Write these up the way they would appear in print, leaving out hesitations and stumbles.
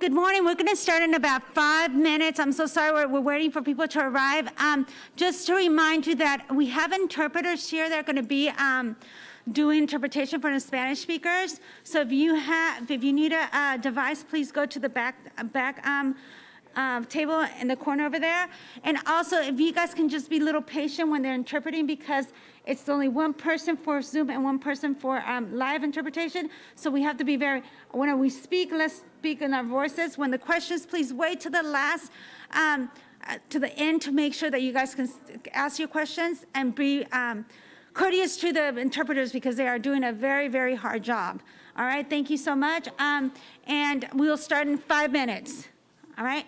Good morning. We're going to start in about 5 minutes. I'm so sorry. We're waiting for people to arrive. Just to remind you that we have interpreters here that are going to be doing interpretation for the Spanish speakers. So if you need a device, please go to the back table in the corner over there. And also, if you guys can just be a little patient when they're interpreting, because it's only one person for Zoom and one person for live interpretation. So we have to be when we speak, let's speak in our voices. When the questions, please wait to the last, to the end to make sure that you guys can ask your questions and be courteous to the interpreters, because they are doing a very, very hard job. All right, thank you so much. And we'll start in 5 minutes. All right.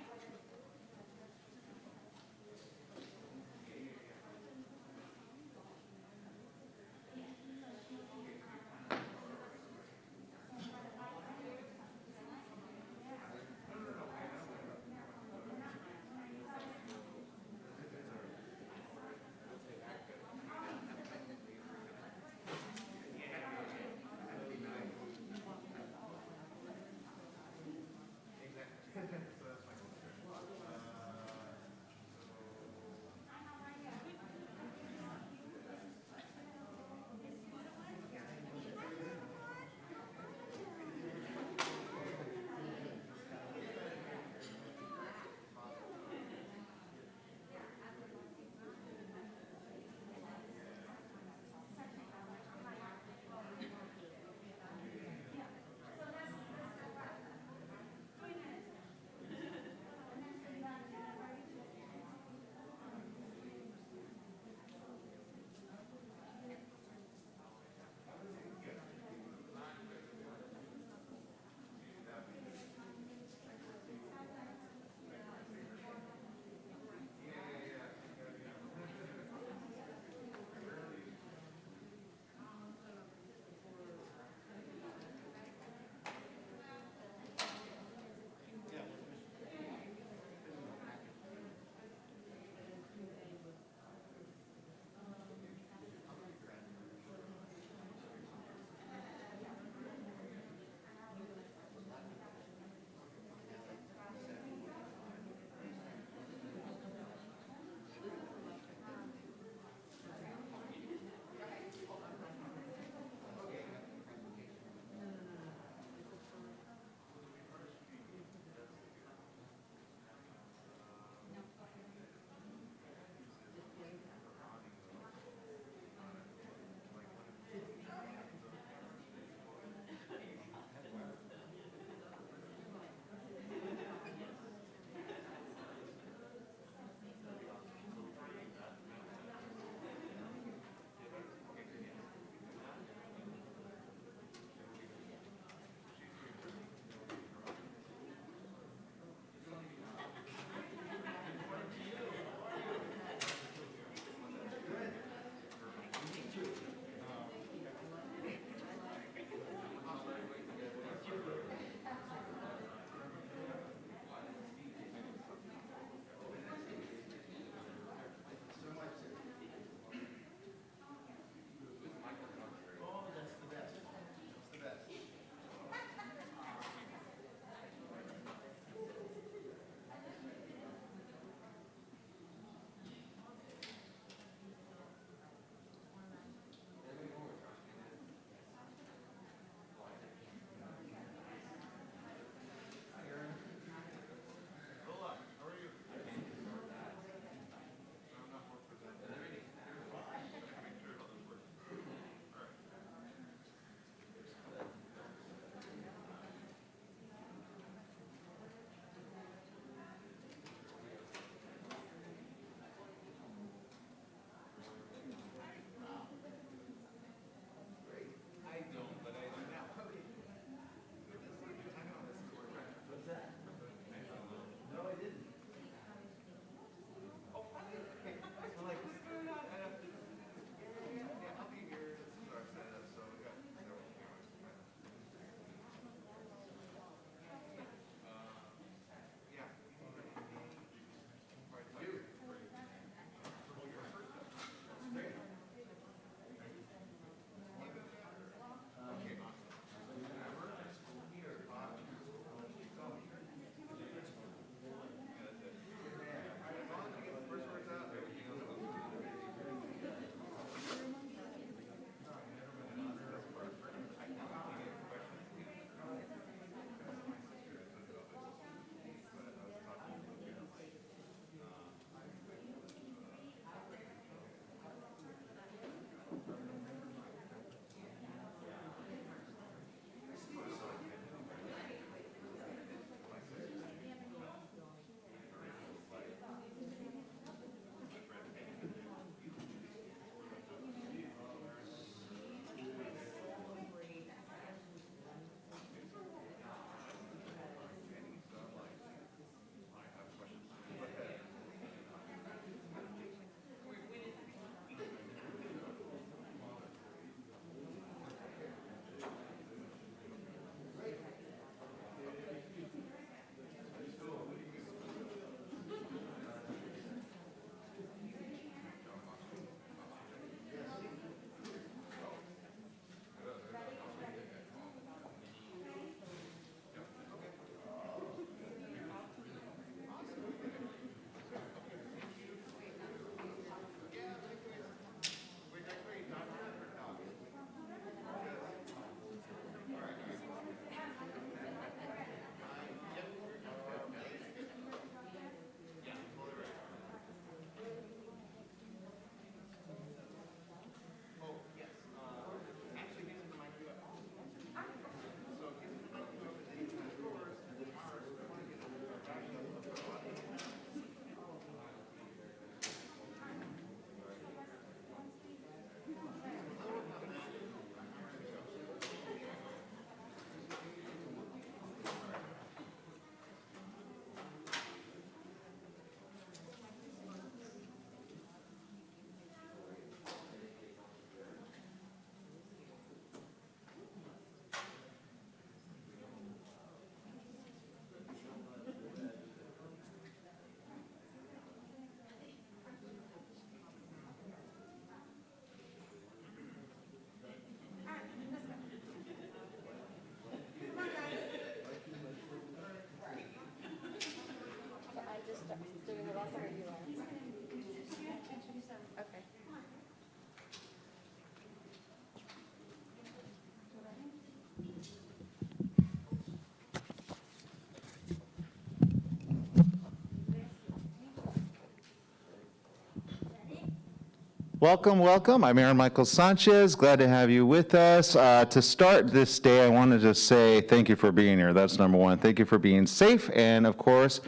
Welcome, welcome. I'm Aaron Michael Sanchez. Glad to have you with us. To start this day, I wanted to say thank you for being here. That's number one. Thank you for being safe. And of course,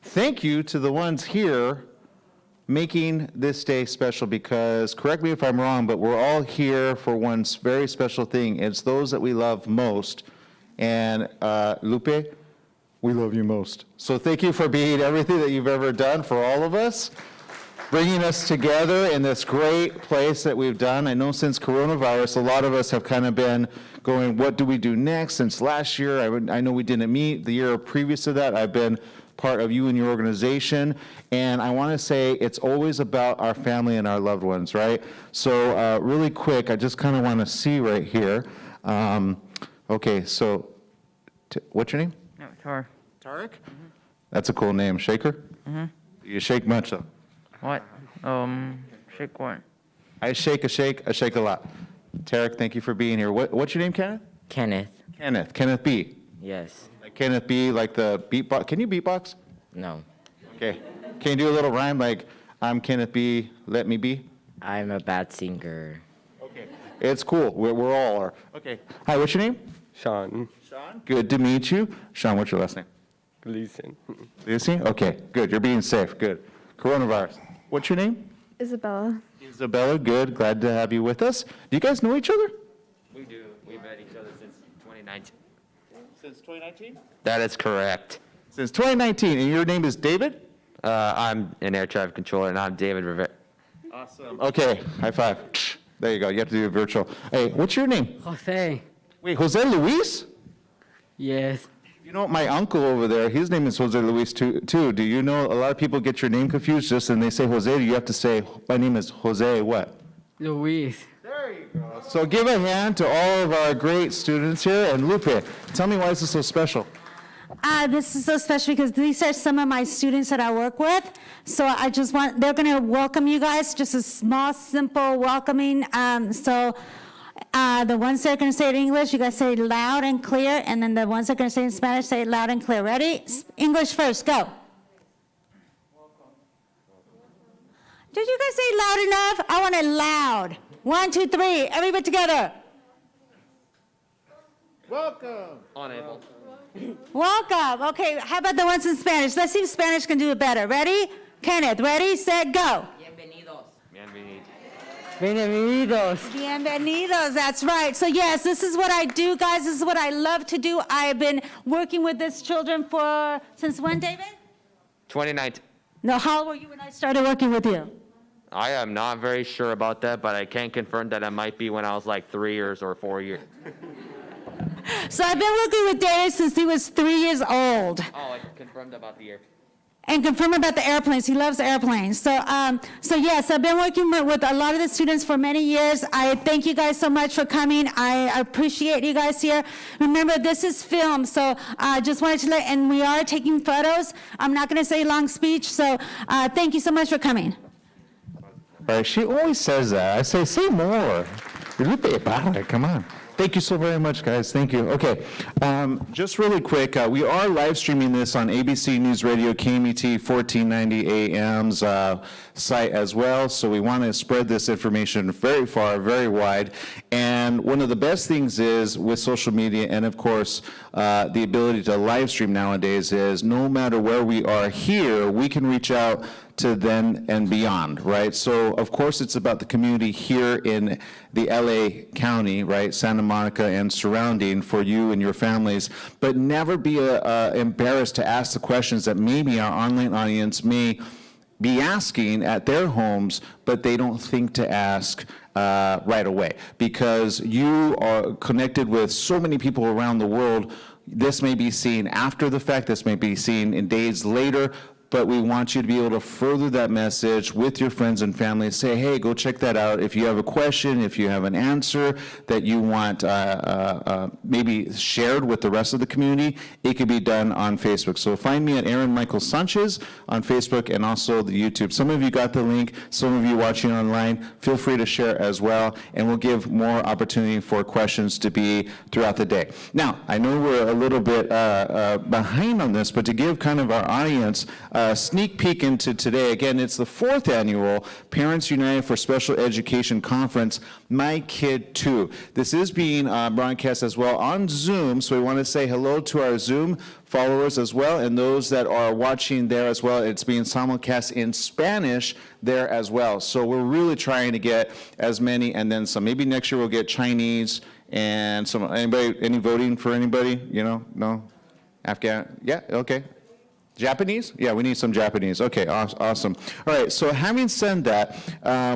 thank you to the ones here making this day special, because, correct me if I'm wrong, but we're all here for one very special thing. It's those that we love most. And Lupe, we love you most. So thank you for being everything that you've ever done for all of us, bringing us together in this great place that we've done. I know since coronavirus, a lot of us have kind of been going, what do we do next? Since last year, I know we didn't meet. The year previous to that, I've been part of you and your organization. And I want to say it's always about our family and our loved ones, right? So really quick, I just kind of want to see right here. Okay, so what's your name? No, Tar. Tarek? Mm-hmm. That's a cool name. Shaker? Mm-hmm. You shake much, though? What? Shake what? I shake a lot. Tarek, thank you for being here. What's your name, Kenneth? Kenneth. Kenneth B. Yes. Like Kenneth B, like the beatbox. Can you beatbox? No. Okay. Can you do a little rhyme like, I'm Kenneth B, let me be? I'm a bad singer. Okay. It's cool. We're all are. Okay. Hi, what's your name? Sean. Sean. Good to meet you. Sean, what's your last name? Gleason. Lucy? Okay, good. You're being safe. Good. Coronavirus. What's your name? Isabella. Isabella, good. Glad to have you with us. Do you guys know each other? We do. We've met each other since 2019. Since 2019? That is correct. Since 2019. And your name is David? I'm an air traffic controller, and I'm David Rivera. Awesome. Okay, high five. There you go. You have to do a virtual. Hey, what's your name? Jose. Wait, Jose Luis? Yes. You know, my uncle over there, his name is Jose Luis too. Do you know a lot of people get your name confused just and they say Jose? You have to say, my name is Jose what? Luis. There you go. So give a hand to all of our great students here. And Lupe, tell me why this is so special. This is so special because these are some of my students that I work with. So I just want, they're going to welcome you guys, just a small, simple welcoming. The ones that are going to say it in English, you guys say it loud and clear. And then the ones that are going to say it in Spanish, say it loud and clear. Ready? English first, go. Did you guys say it loud enough? I want it loud. 1, 2, 3. Everybody together. Welcome. Unable. Welcome. Okay, how about the ones in Spanish? Let's see if Spanish can do it better. Ready? Kenneth, ready, set, go. Bienvenidos. Bienvenidos. Bienvenidos, that's right. So yes, this is what I do, guys. This is what I love to do. I've been working with these children since when, David? 2019. No, how old were you when I started working with you? I am not very sure about that, but I can confirm that it might be when I was like 3 years or 4 years. So I've been working with David since he was 3 years old. Oh, I confirmed about the year. And confirm about the airplanes. He loves airplanes. So yes, I've been working with a lot of the students for many years. I thank you guys so much for coming. I appreciate you guys here. Remember, this is film, so I just wanted to and we are taking photos. I'm not going to say a long speech, so thank you so much for coming. Right, she always says that. I say more. Come on. Thank you so very much, guys. Thank you. Okay, just really quick, we are live streaming this on ABC News Radio, KMET 1490 AM's site as well, so we want to spread this information very far, very wide. And one of the best things is with social media and, of course, the ability to live stream nowadays is no matter where we are here, we can reach out to then and beyond, right? So, of course, it's about the community here in the LA County, right? Santa Monica and surrounding for you and your families, but never be embarrassed to ask the questions that maybe our online audience may be asking at their homes, but they don't think to ask right away, because you are connected with so many people around the world. This may be seen after the fact, this may be seen in days later, but we want you to be able to further that message with your friends and family. Say, hey, go check that out. If you have a question, if you have an answer that you want maybe shared with the rest of the community, it can be done on Facebook. So find me at Aaron Michael Sanchez on Facebook and also the YouTube. Some of you got the link. Some of you watching online, feel free to share as well, and we'll give more opportunity for questions to be throughout the day. Now, I know we're a little bit behind on this, but to give kind of our audience a sneak peek into today. Again, it's the 4th annual Parents United for Special Education Conference, My Kid Too. This is being broadcast as well on Zoom, so we want to say hello to our Zoom followers as well, and those that are watching there as well. It's being simulcast in Spanish there as well. So we're really trying to get as many, and then some. Maybe next year we'll get Chinese and some. Anybody, any voting for anybody? You know, no? Afghan? Yeah, okay. Japanese? Yeah, we need some Japanese. Okay, awesome. All right, so having said that,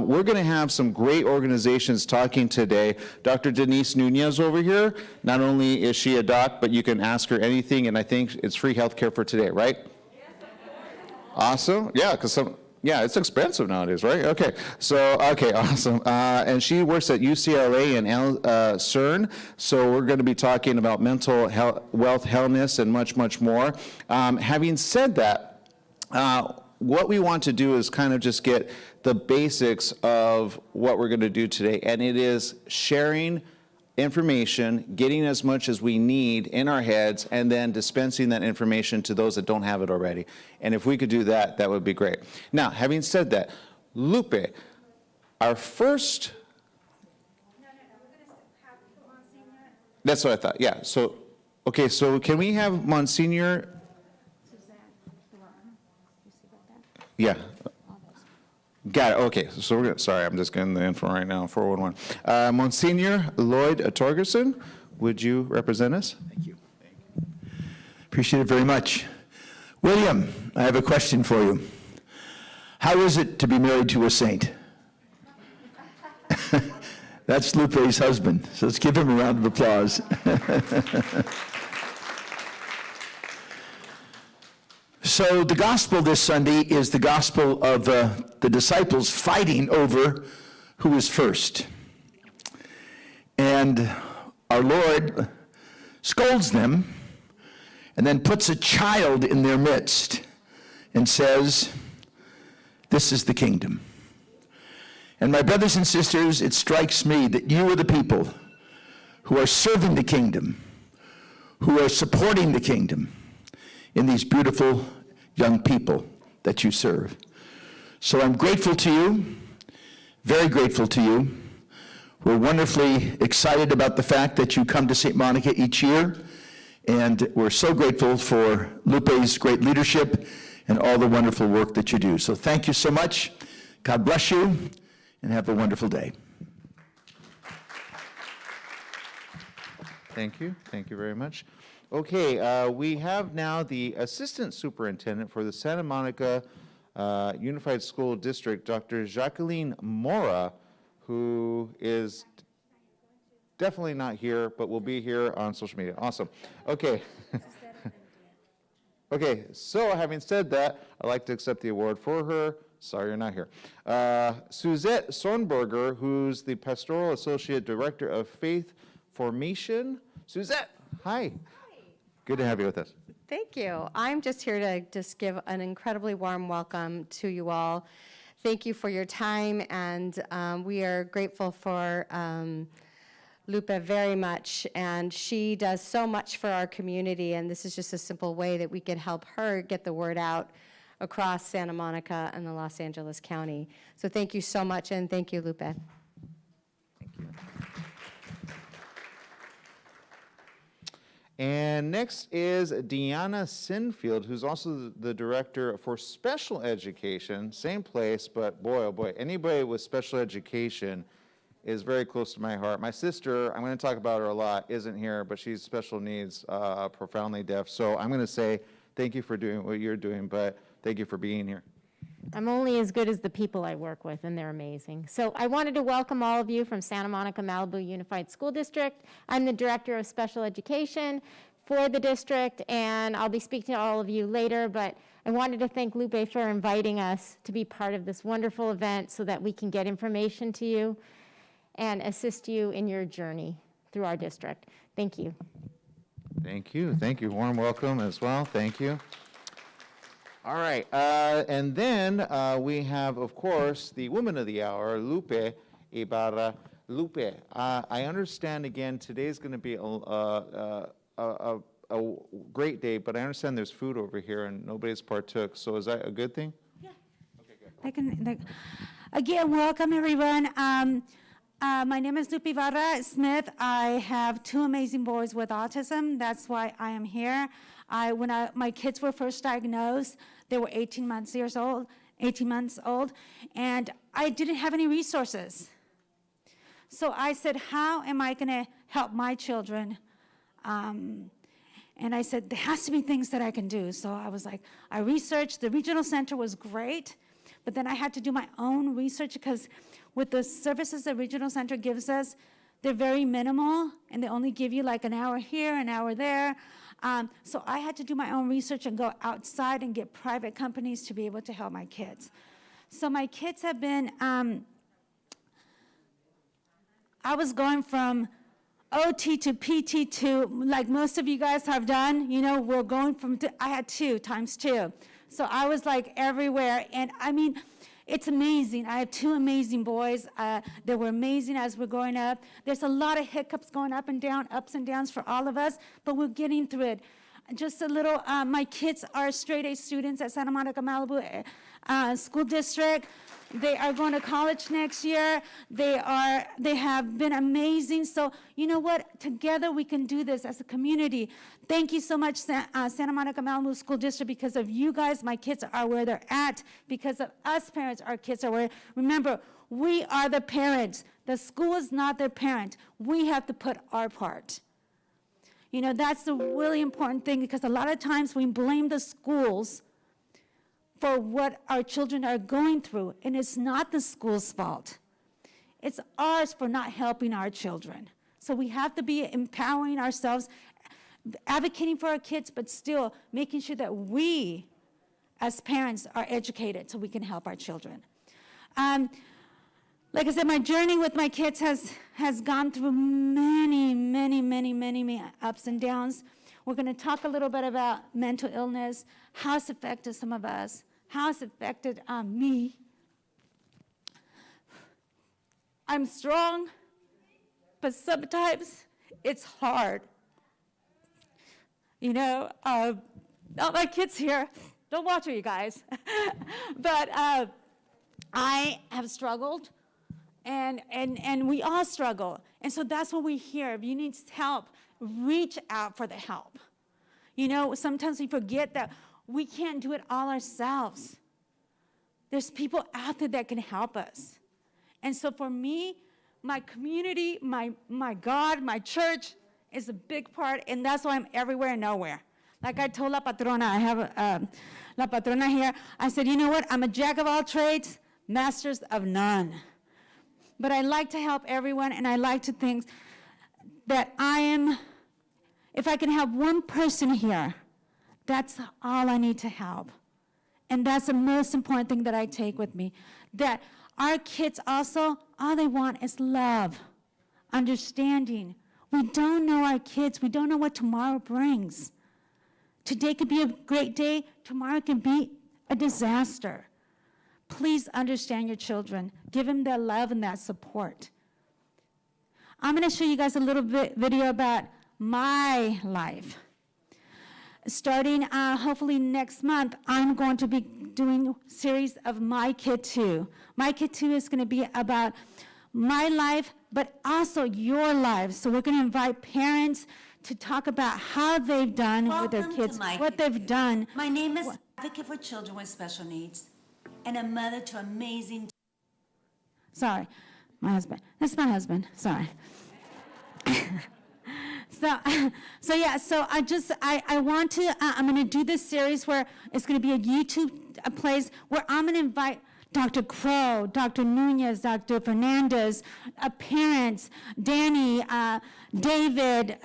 we're going to have some great organizations talking today. Dr. Denise Nunez over here, not only is she a doc, but you can ask her anything, and I think it's free healthcare for today, right? Awesome. Yeah, because it's expensive nowadays, right? Okay. So, okay, awesome. And she works at UCLA and CERN. So we're going to be talking about mental health, wealth, wellness, and much, much more. Having said that, what we want to do is kind of just get the basics of what we're going to do today, and it is sharing information, getting as much as we need in our heads, and then dispensing that information to those that don't have it already. And if we could do that, that would be great. Now, having said that, Lupe, our first... That's what I thought, yeah. So, okay, so can we have Monsignor... Yeah. Got it. Okay. So we're sorry, I'm just getting the info right now. 411. Monsignor Lloyd Torgerson, would you represent us? Thank you. Appreciate it very much. William, I have a question for you. How is it to be married to a saint? That's Lupe's husband. So let's give him a round of applause. So the gospel this Sunday is the gospel of the disciples fighting over who is first. And our Lord scolds them and then puts a child in their midst and says, "This is the kingdom." And my brothers and sisters, it strikes me that you are the people who are serving the kingdom, who are supporting the kingdom in these beautiful young people that you serve. So I'm grateful to you, very grateful to you. We're wonderfully excited about the fact that you come to St. Monica each year, and we're so grateful for Lupe's great leadership and all the wonderful work that you do. So thank you so much. God bless you, and have a wonderful day. Thank you. Thank you very much. Okay, we have now the Assistant Superintendent for the Santa Monica Unified School District, Dr. Jacqueline Mora, who is definitely not here, but will be here on social media. Awesome. Okay. Okay, so having said that, I'd like to accept the award for her. Sorry you're not here. Suzette Sonberger, who's the Pastoral Associate Director of Faith Formation. Suzette, hi. Good to have you with us. Thank you. I'm just here to just give an incredibly warm welcome to you all. Thank you for your time, and we are grateful for Lupe very much, and she does so much for our community, and this is just a simple way that we could help her get the word out across Santa Monica and the Los Angeles County. So thank you so much, and thank you, Lupe. Thank you. And next is Deanna Sinfield, who's also the Director for Special Education, same place, but boy, oh boy, anybody with special education is very close to my heart. My sister, I'm going to talk about her a lot, isn't here, but she's special needs, profoundly deaf. So I'm going to say thank you for doing what you're doing, but thank you for being here. I'm only as good as the people I work with, and they're amazing. So I wanted to welcome all of you from Santa Monica Malibu Unified School District. I'm the Director of Special Education for the district, and I'll be speaking to all of you later, but I wanted to thank Lupe for inviting us to be part of this wonderful event so that we can get information to you and assist you in your journey through our district. Thank you. Thank you. Thank you. Warm welcome as well. Thank you. All right. And then we have, of course, the woman of the hour, Lupe Ibarra. Lupe, I understand, again, today's going to be a a great day, but I understand there's food over here and nobody's partook, so is that a good thing? Again, welcome everyone. My name is Lupe Ibarra Smith. I have two amazing boys with autism. That's why I am here. When my kids were first diagnosed, they were 18 months old, and I didn't have any resources. So I said, how am I going to help my children? And I said, there has to be things that I can do. So I was like, I researched. The regional center was great, but then I had to do my own research because with the services the regional center gives us, they're very minimal, and they only give you like an hour here, an hour there. So I had to do my own research and go outside and get private companies to be able to help my kids. So my kids have been, I was going from OT to PT to, like most of you guys have done, we're going from, I had 2 times 2. So I was like everywhere. And I mean, it's amazing. I have 2 amazing boys. They were amazing as we're growing up. There's a lot of hiccups going up and down, ups and downs for all of us, but we're getting through it. Just a little, my kids are straight A students at Santa Monica Malibu School District. They are going to college next year. They have been amazing. So you know what? Together we can do this as a community. Thank you so much, Santa Monica Malibu School District. Because of you guys, my kids are where they're at. Because of us parents, our kids are where. Remember, we are the parents. The school is not their parent. We have to put our part. That's the really important thing, because a lot of times we blame the schools for what our children are going through, and it's not the school's fault. It's ours for not helping our children. So we have to be empowering ourselves, advocating for our kids, but still making sure that we, as parents, are educated so we can help our children. Like I said, my journey with my kids has gone through many ups and downs. We're going to talk a little bit about mental illness, how it's affected some of us, how it's affected me. I'm strong, but sometimes it's hard. Not my kids here. Don't watch me, you guys. But I have struggled. And we all struggle. And so that's what we hear. If you need help, reach out for the help. Sometimes we forget that we can't do it all ourselves. There's people out there that can help us. And so for me, my community, my God, my church is a big part, and that's why I'm everywhere and nowhere. Like I told La Patrona, I have La Patrona here. I said, you know what? I'm a jack of all trades, masters of none. But I like to help everyone, and I like to think that if I can help one person here, that's all I need to help. And that's the most important thing that I take with me. That our kids also, all they want is love, understanding. We don't know our kids. We don't know what tomorrow brings. Today could be a great day. Tomorrow can be a disaster. Please understand your children. Give them that love and that support. I'm going to show you guys a little video about my life. Starting hopefully next month, I'm going to be doing a series of My Kid 2. My Kid 2 is going to be about my life, but also your lives. So we're going to invite parents to talk about how they've done with their Welcome to kids, My what Kid they've done. My name is Advocate for Children with Special Needs and a mother to amazing. Sorry, my husband. That's my husband. Sorry. So I want to, I'm going to do this series where it's going to be a YouTube place where I'm going to invite Dr. Crow, Dr. Nunez, Dr. Fernandez, parents, Danny, David,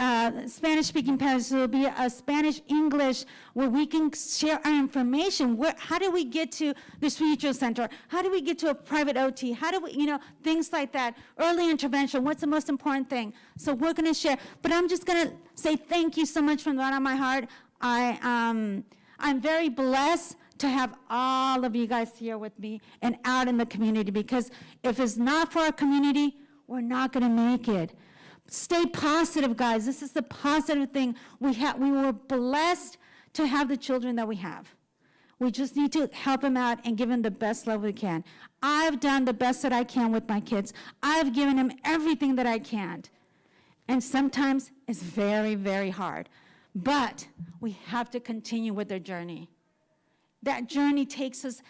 Spanish-speaking parents. So there'll be a Spanish-English where we can share our information. How do we get to the spiritual center? How do we get to a private OT? How do we, things like that. Early intervention, what's the most important thing? So we're going to share. But I'm just going to say thank you so much from the bottom of my heart. I'm very blessed to have all of you guys here with me and out in the community, because if it's not for our community, we're not going to make it. Stay positive, guys. This is the positive thing. We were blessed to have the children that we have. We just need to help them out and give them the best love we can. I've done the best that I can with my kids. I've given them everything that I can. And sometimes it's very, very hard. But we have to continue with their journey. That journey takes us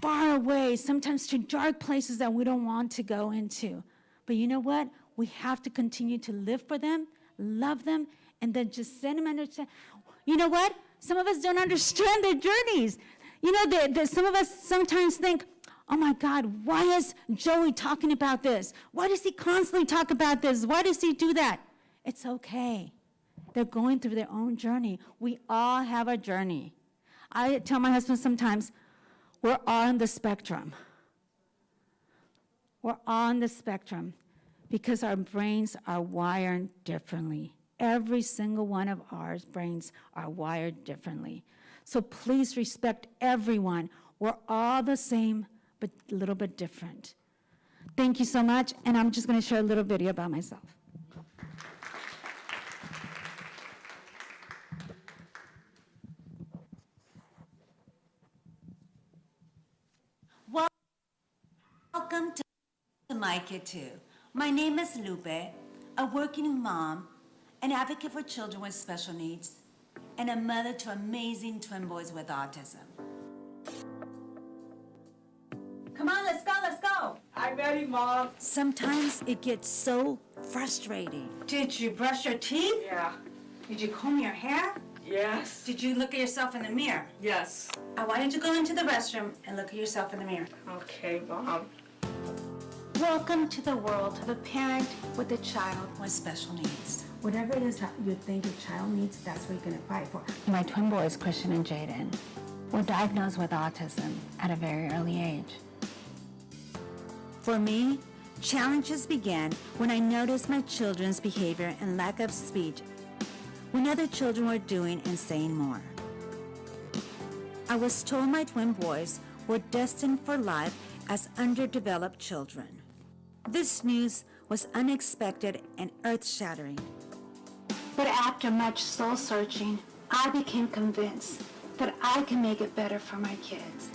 far away, sometimes to dark places that we don't want to go into. But you know what? We have to continue to live for them, love them, and then just send them understand. You know what? Some of us don't understand their journeys. You know, some of us sometimes think, oh my God, why is Joey talking about this? Why does he constantly talk about this? Why does he do that? It's okay. They're going through their own journey. We all have a journey. I tell my husband sometimes, we're all on the spectrum. We're on the spectrum because our brains are wired differently. Every single one of our brains are wired differently. So please respect everyone. We're all the same, but a little bit different. Thank you so much, and I'm just going to share a little video about myself. Welcome to My Kid Too. My name is Lupe, a working mom, an advocate for children with special needs, and a mother to amazing twin boys with autism. Come on, let's go, let's go. I'm ready, Mom. Sometimes it gets so frustrating. Did you brush your teeth? Yeah. Did you comb your hair? Yes. Did you look at yourself in the mirror? Yes. I wanted to go into the restroom and look at yourself in the mirror. Okay, Mom. Welcome to the world of a parent with a child. With special needs. Whatever it is that you think your child needs, that's what you're gonna fight for. My twin boys, Christian and Jaden, were diagnosed with autism at a very early age. For me, challenges began when I noticed my children's behavior and lack of speech when other children were doing and saying more. I was told my twin boys were destined for life as underdeveloped children. This news was unexpected and earth-shattering. But after much soul searching, I became convinced that I can make it better for my kids.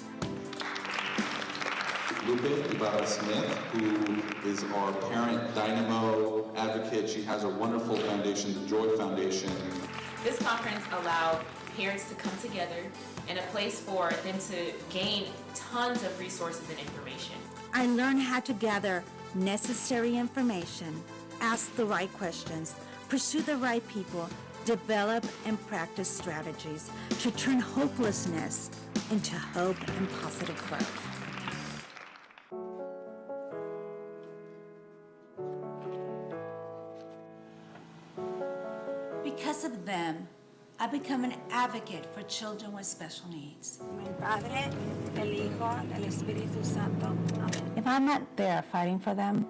Lupe Ibarra-Smith, who is our parent dynamo advocate. She has a wonderful foundation, the Joy Foundation. This conference allowed parents to come together and a place for them to gain tons of resources and information. I learned how to gather necessary information, ask the right questions, pursue the right people, develop and practice strategies to turn hopelessness into hope and positive growth. Because of them, I become an advocate for children with special needs. If I'm not there fighting for them,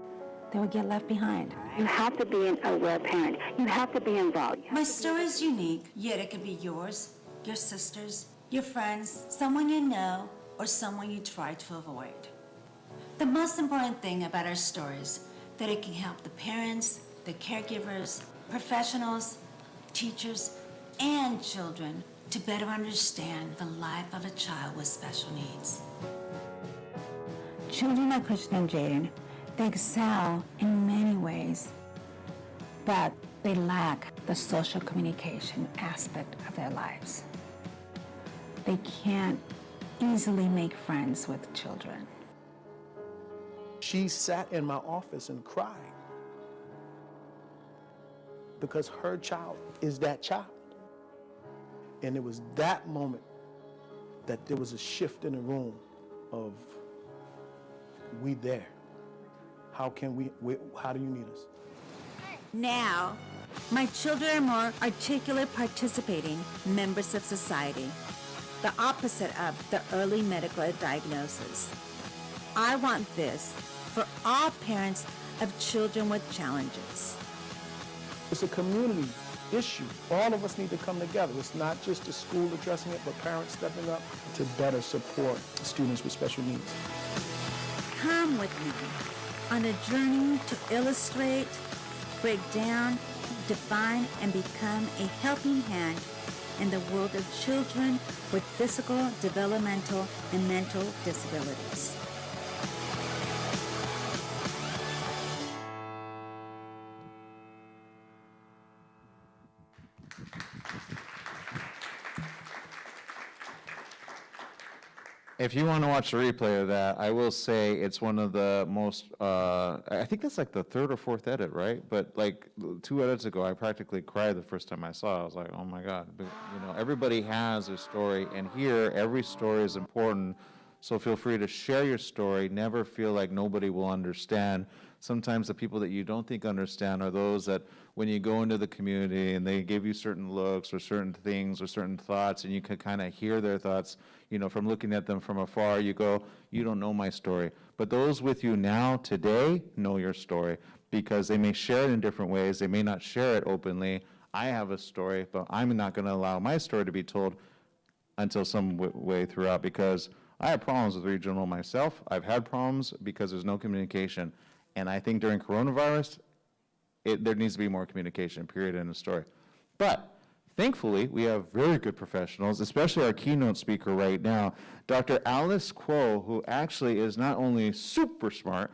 they will get left behind. You have to be an aware parent. You have to be involved. My story is unique, yet it could be yours, your sister's, your friends, someone you know, or someone you try to avoid. The most important thing about our story is that it can help the parents, the caregivers, professionals, teachers, and children to better understand the life of a child with special needs. Children like Christian and Jaden, they excel in many ways, but they lack the social communication aspect of their lives. They can't easily make friends with children. She sat in my office and cried because her child is that child. And it was that moment that there was a shift in the room of, we there. How can how do you need us? Now, my children are more articulate, participating members of society, the opposite of the early medical diagnosis. I want this for all parents of children with challenges. It's a community issue. All of us need to come together. It's not just the school addressing it, but parents stepping up to better support students with special needs. Come with me on a journey to illustrate, break down, define, and become a helping hand in the world of children with physical, developmental, and mental disabilities. If you want to watch a replay of that, I will say it's one of the most, I think that's like the third or fourth edit, right? But like 2 edits ago, I practically cried the first time I saw it. I was like, oh my God. But, you know, everybody has a story, and here, every story is important. So feel free to share your story. Never feel like nobody will understand. Sometimes the people that you don't think understand are those that when you go into the community and they give you certain looks or certain things or certain thoughts, and you can kind of hear their thoughts, you know, from looking at them from afar, you go, you don't know my story. But those with you now, today, know your story, because they may share it in different ways. They may not share it openly. I have a story, but I'm not going to allow my story to be told until some way throughout, because I have problems with regional myself. I've had problems because there's no communication. And I think during coronavirus, there needs to be more communication, period, in the story. But thankfully, we have very good professionals, especially our keynote speaker right now, Dr. Alice Kuo, who actually is not only super smart,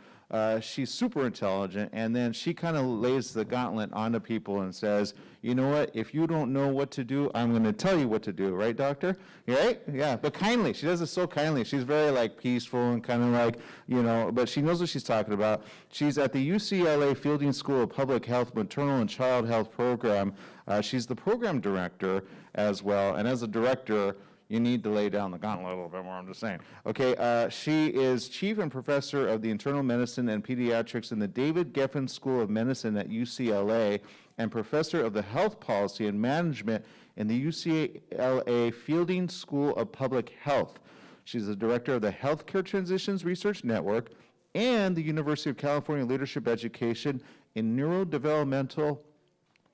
she's super intelligent, and then she kind of lays the gauntlet onto people and says, you know what, if you don't know what to do, I'm going to tell you what to do, right, doctor? Right? Yeah, but kindly. She does it so kindly. She's very, like, peaceful and kind of like, you know, but she knows what she's talking about. She's at the UCLA Fielding School of Public Health Maternal and Child Health Program. She's the program director as well, and as a director, you need to lay down the gauntlet a little bit more, I'm just saying. Okay, she is chief and professor of the internal medicine and pediatrics in the David Geffen School of Medicine at UCLA, and professor of the health policy and management in the UCLA Fielding School of Public Health. She's the director of the Healthcare Transitions Research Network and the University of California Leadership Education in Neurodevelopmental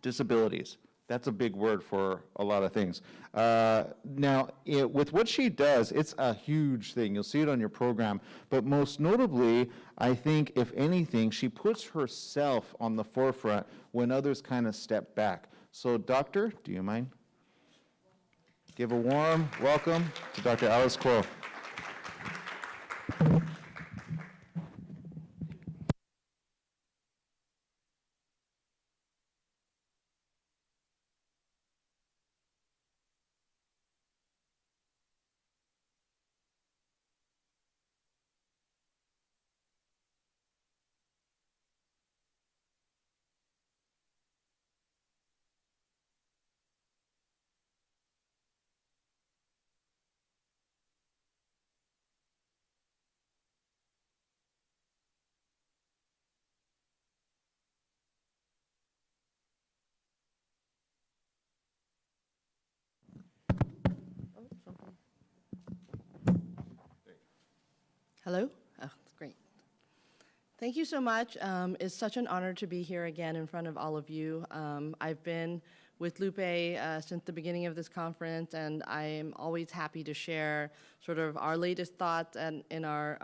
Disabilities. That's a big word for a lot of things. Now, with what she does, it's a huge thing. You'll see it on your program. But most notably, I think, if anything, she puts herself on the forefront when others kind of step back. So, doctor, do you mind? Give a warm welcome to Dr. Alice Kuo. Hello? Oh, great. Thank you so much. It's such an honor to be here again in front of all of you. I've been with Lupe since the beginning of this conference, and I am always happy to share sort of our latest thoughts in our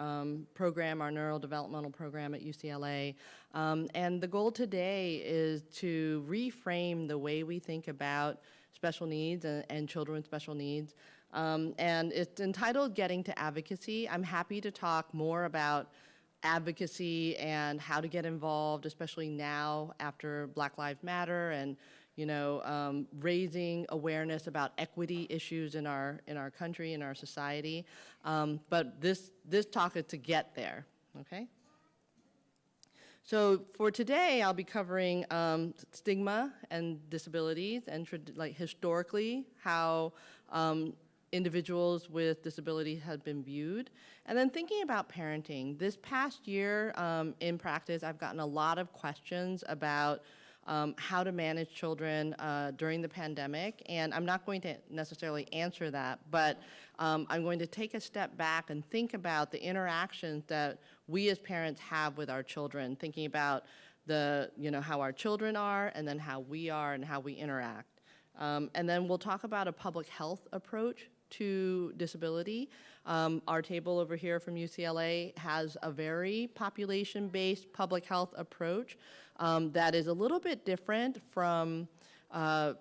program, our neurodevelopmental program at UCLA. And the goal today is to reframe the way we think about special needs and children with special needs. And it's entitled Getting to Advocacy. I'm happy to talk more about advocacy and how to get involved, especially now after Black Lives Matter, and raising awareness about equity issues in our country, in our society. But this talk is to get there. Okay. So for today, I'll be covering stigma and disabilities, and historically how individuals with disability have been viewed. And then thinking about parenting. This past year in practice, I've gotten a lot of questions about how to manage children during the pandemic. And I'm not going to necessarily answer that, but I'm going to take a step back and think about the interactions that we as parents have with our children, thinking about how our children are, and then how we are and how we interact. And then we'll talk about a public health approach to disability. Our table over here from UCLA has a very population-based public health approach that is a little bit different from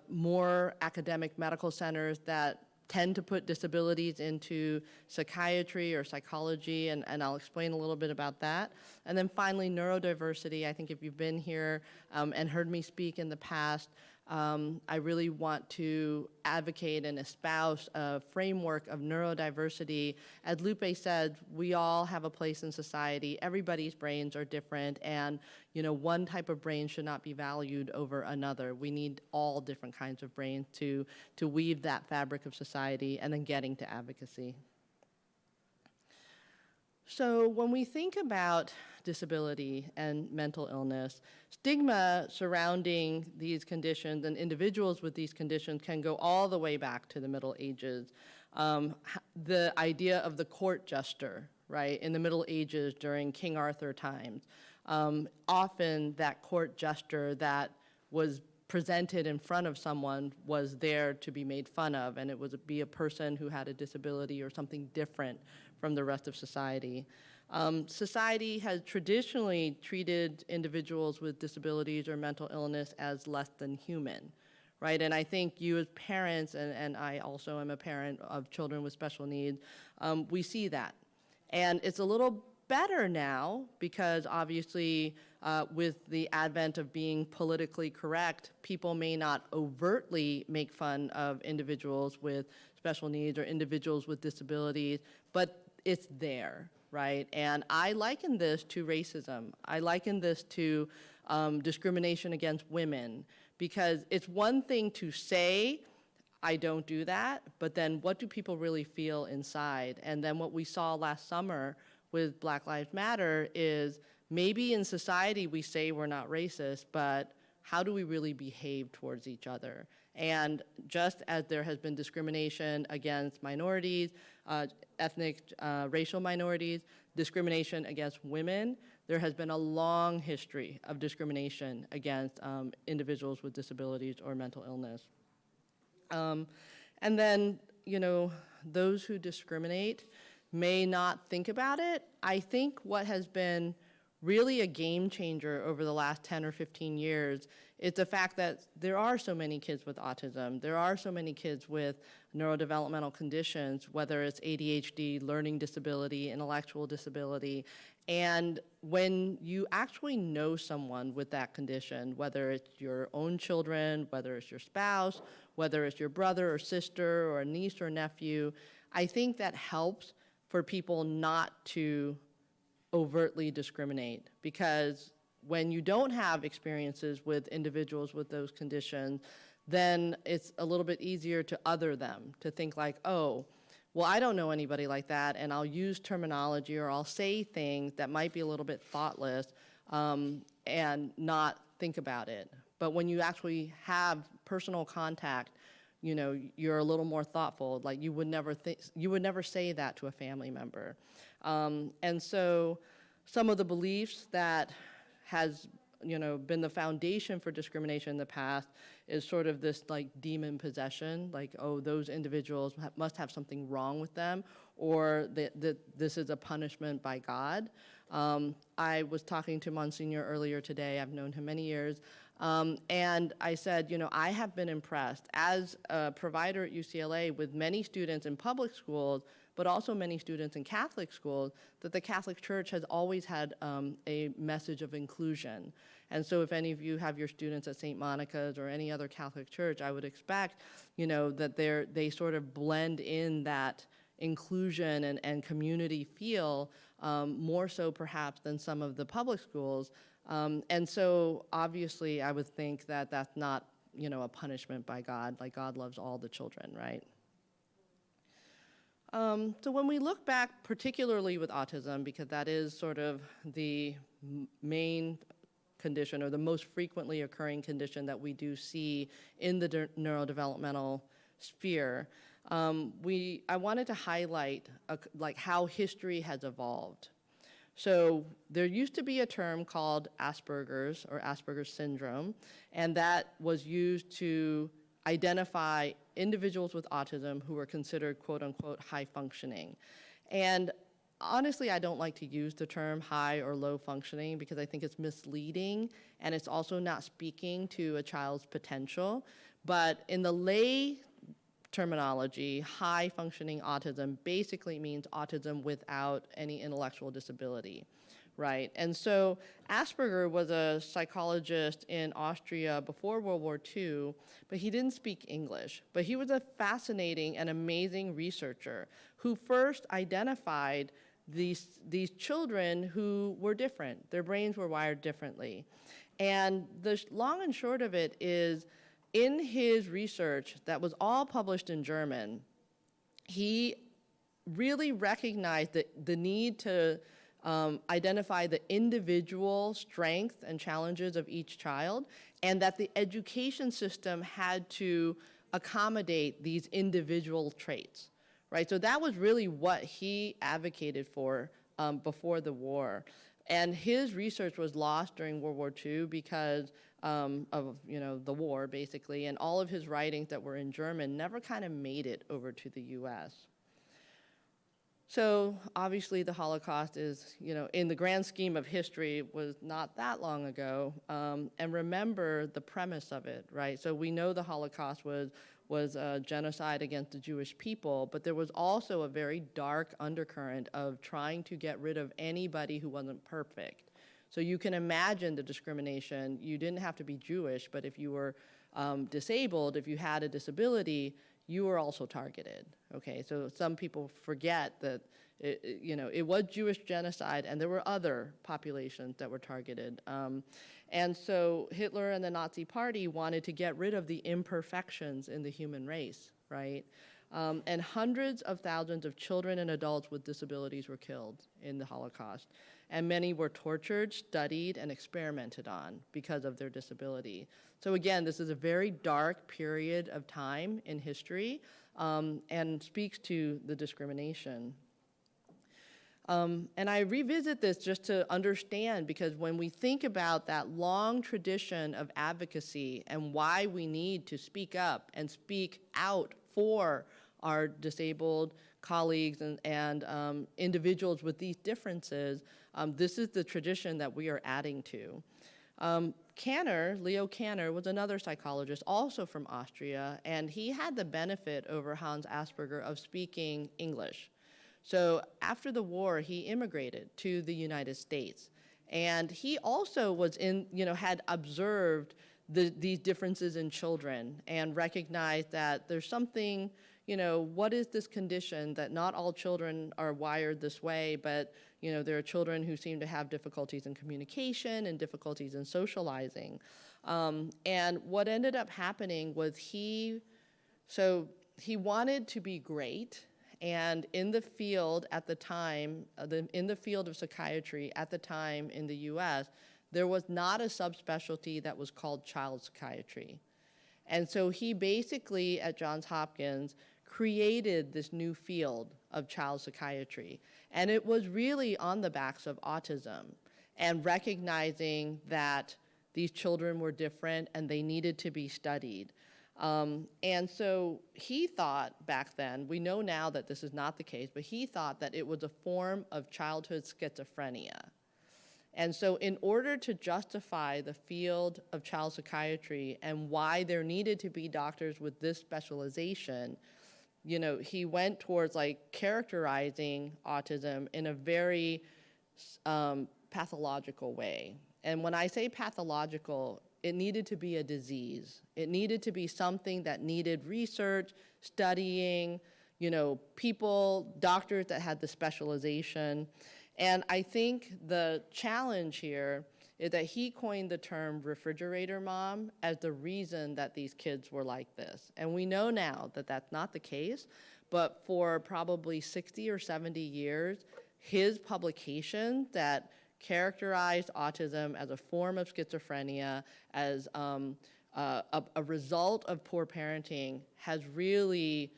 more academic medical centers that tend to put disabilities into psychiatry or psychology, and I'll explain a little bit about that. And then finally, neurodiversity. I think if you've been here and heard me speak in the past, I really want to advocate and espouse a framework of neurodiversity. As Lupe said, we all have a place in society. Everybody's brains are different, and one type of brain should not be valued over another. We need all different kinds of brains to weave that fabric of society, and then getting to advocacy. So when we think about disability and mental illness, stigma surrounding these conditions and individuals with these conditions can go all the way back to the Middle Ages. The idea of the court jester, right, in the Middle Ages during King Arthur times. Often that court jester that was presented in front of someone was there to be made fun of, and it would be a person who had a disability or something different from the rest of society. Society has traditionally treated individuals with disabilities or mental illness as less than human, right? And I think you as parents, and I also am a parent of children with special needs, we see that. And it's a little better now because obviously with the advent of being politically correct, people may not overtly make fun of individuals with special needs or individuals with disabilities, but it's there, right? And I liken this to racism. I liken this to discrimination against women, because it's one thing to say, I don't do that, but then what do people really feel inside? And then what we saw last summer with Black Lives Matter is maybe in society we say we're not racist, but how do we really behave towards each other? And just as there has been discrimination against minorities, ethnic, racial minorities, discrimination against women, there has been a long history of discrimination against individuals with disabilities or mental illness. And then, those who discriminate may not think about it. I think what has been really a game changer over the last 10 or 15 years is the fact that there are so many kids with autism. There are so many kids with neurodevelopmental conditions, whether it's ADHD, learning disability, intellectual disability. And when you actually know someone with that condition, whether it's your own children, whether it's your spouse, whether it's your brother or sister or a niece or nephew, I think that helps for people not to overtly discriminate, because when you don't have experiences with individuals with those conditions, then it's a little bit easier to other them, to think like, oh, well, I don't know anybody like that, and I'll use terminology or I'll say things that might be a little bit thoughtless and not think about it. But when you actually have personal contact, you're a little more thoughtful. Like you would never say that to a family member. And so some of the beliefs that has been the foundation for discrimination in the past is sort of this like demon possession, like, oh, those individuals must have something wrong with them, or that this is a punishment by God. I was talking to Monsignor earlier today. I've known him many years. And I said, I have been impressed as a provider at UCLA with many students in public schools, but also many students in Catholic schools, that the Catholic Church has always had a message of inclusion. And so if any of you have your students at St. Monica's or any other Catholic church, I would expect, that they sort of blend in that inclusion and community feel more so perhaps than some of the public schools. And so obviously I would think that that's not, a punishment by God, like God loves all the children, right? So when we look back, particularly with autism, because that is sort of the main condition or the most frequently occurring condition that we do see in the neurodevelopmental sphere, I wanted to highlight like how history has evolved. So there used to be a term called Asperger's or Asperger's syndrome, and that was used to identify individuals with autism who were considered quote unquote high functioning. And honestly, I don't like to use the term high or low functioning because I think it's misleading and it's also not speaking to a child's potential. But in the lay terminology, high functioning autism basically means autism without any intellectual disability, right? And so Asperger was a psychologist in Austria before World War II, but he didn't speak English. But he was a fascinating and amazing researcher who first identified these children who were different. Their brains were wired differently. And the long and short of it is, in his research that was all published in German, he really recognized the need to identify the individual strengths and challenges of each child, and that the education system had to accommodate these individual traits, right? So that was really what he advocated for before the war. And his research was lost during World War II because of the war, basically, and all of his writings that were in German never kind of made it over to the US. So obviously the Holocaust is, in the grand scheme of history, was not that long ago. And remember the premise of it, right? So we know the Holocaust was a genocide against the Jewish people, but there was also a very dark undercurrent of trying to get rid of anybody who wasn't perfect. So you can imagine the discrimination. You didn't have to be Jewish, but if you were disabled, if you had a disability, you were also targeted, okay? So some people forget that it was Jewish genocide and there were other populations that were targeted. And so Hitler and the Nazi Party wanted to get rid of the imperfections in the human race, right? And hundreds of thousands of children and adults with disabilities were killed in the Holocaust. And many were tortured, studied, and experimented on because of their disability. So again, this is a very dark period of time in history and speaks to the discrimination. And I revisit this just to understand, because when we think about that long tradition of advocacy and why we need to speak up and speak out for our disabled colleagues and individuals with these differences, this is the tradition that we are adding to. Leo Kanner was another psychologist, also from Austria, and he had the benefit over Hans Asperger of speaking English. So after the war, he immigrated to the United States. And he also was had observed these differences in children and recognized that there's something, what is this condition that not all children are wired this way, but there are children who seem to have difficulties in communication and difficulties in socializing. And what ended up happening was he wanted to be great. And in the field at the time, in the field of psychiatry at the time in the US, there was not a subspecialty that was called child psychiatry. And so he basically, at Johns Hopkins, created this new field of child psychiatry. And it was really on the backs of autism and recognizing that these children were different and they needed to be studied. And so he thought back then, we know now that this is not the case, but he thought that it was a form of childhood schizophrenia. And so in order to justify the field of child psychiatry and why there needed to be doctors with this specialization, he went towards characterizing autism in a very pathological way. And when I say pathological, it needed to be a disease. It needed to be something that needed research, studying, people, doctors that had the specialization. And I think the challenge here is that he coined the term refrigerator mom as the reason that these kids were like this. And we know now that that's not the case, but for probably 60 or 70 years, his publication that characterized autism as a form of schizophrenia, as a result of poor parenting, has really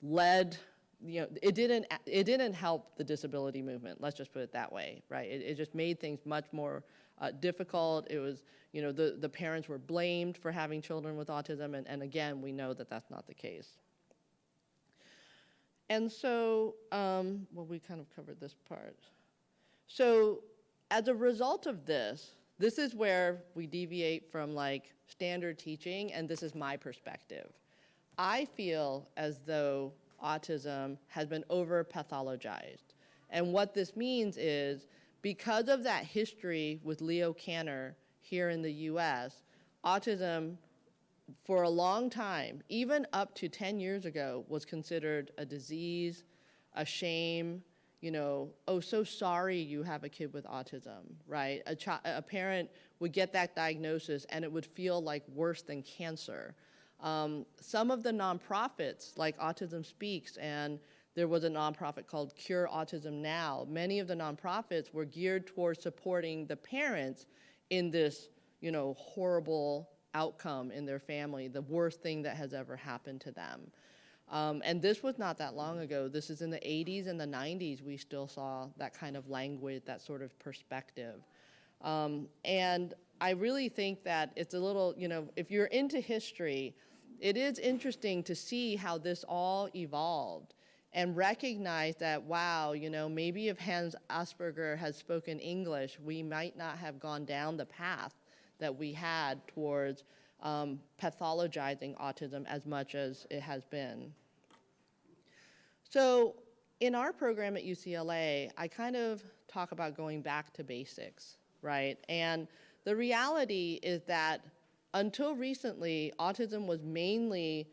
led, it didn't help the disability movement, let's just put it that way, right? It just made things much more difficult. It was, the parents were blamed for having children with autism, and again, we know that that's not the case. And so, well, we kind of covered this part. So as a result of this is where we deviate from like standard teaching, and this is my perspective. I feel as though autism has been over-pathologized. And what this means is, because of that history with Leo Kanner here in the US, autism for a long time, even up to 10 years ago, was considered a disease, a shame, oh, so sorry you have a kid with autism, right? A parent would get that diagnosis and it would feel like worse than cancer. Some of the nonprofits, like Autism Speaks, and there was a nonprofit called Cure Autism Now, many of the nonprofits were geared towards supporting the parents in this, horrible outcome in their family, the worst thing that has ever happened to them. And this was not that long ago. This is in the 80s and the 90s, we still saw that kind of language, that sort of perspective. And I really think that it's a little, if you're into history, it is interesting to see how this all evolved and recognize that, wow, maybe if Hans Asperger had spoken English, we might not have gone down the path that we had towards pathologizing autism as much as it has been. So in our program at UCLA, I kind of talk about going back to basics, right? And the reality is that until recently, autism was mainly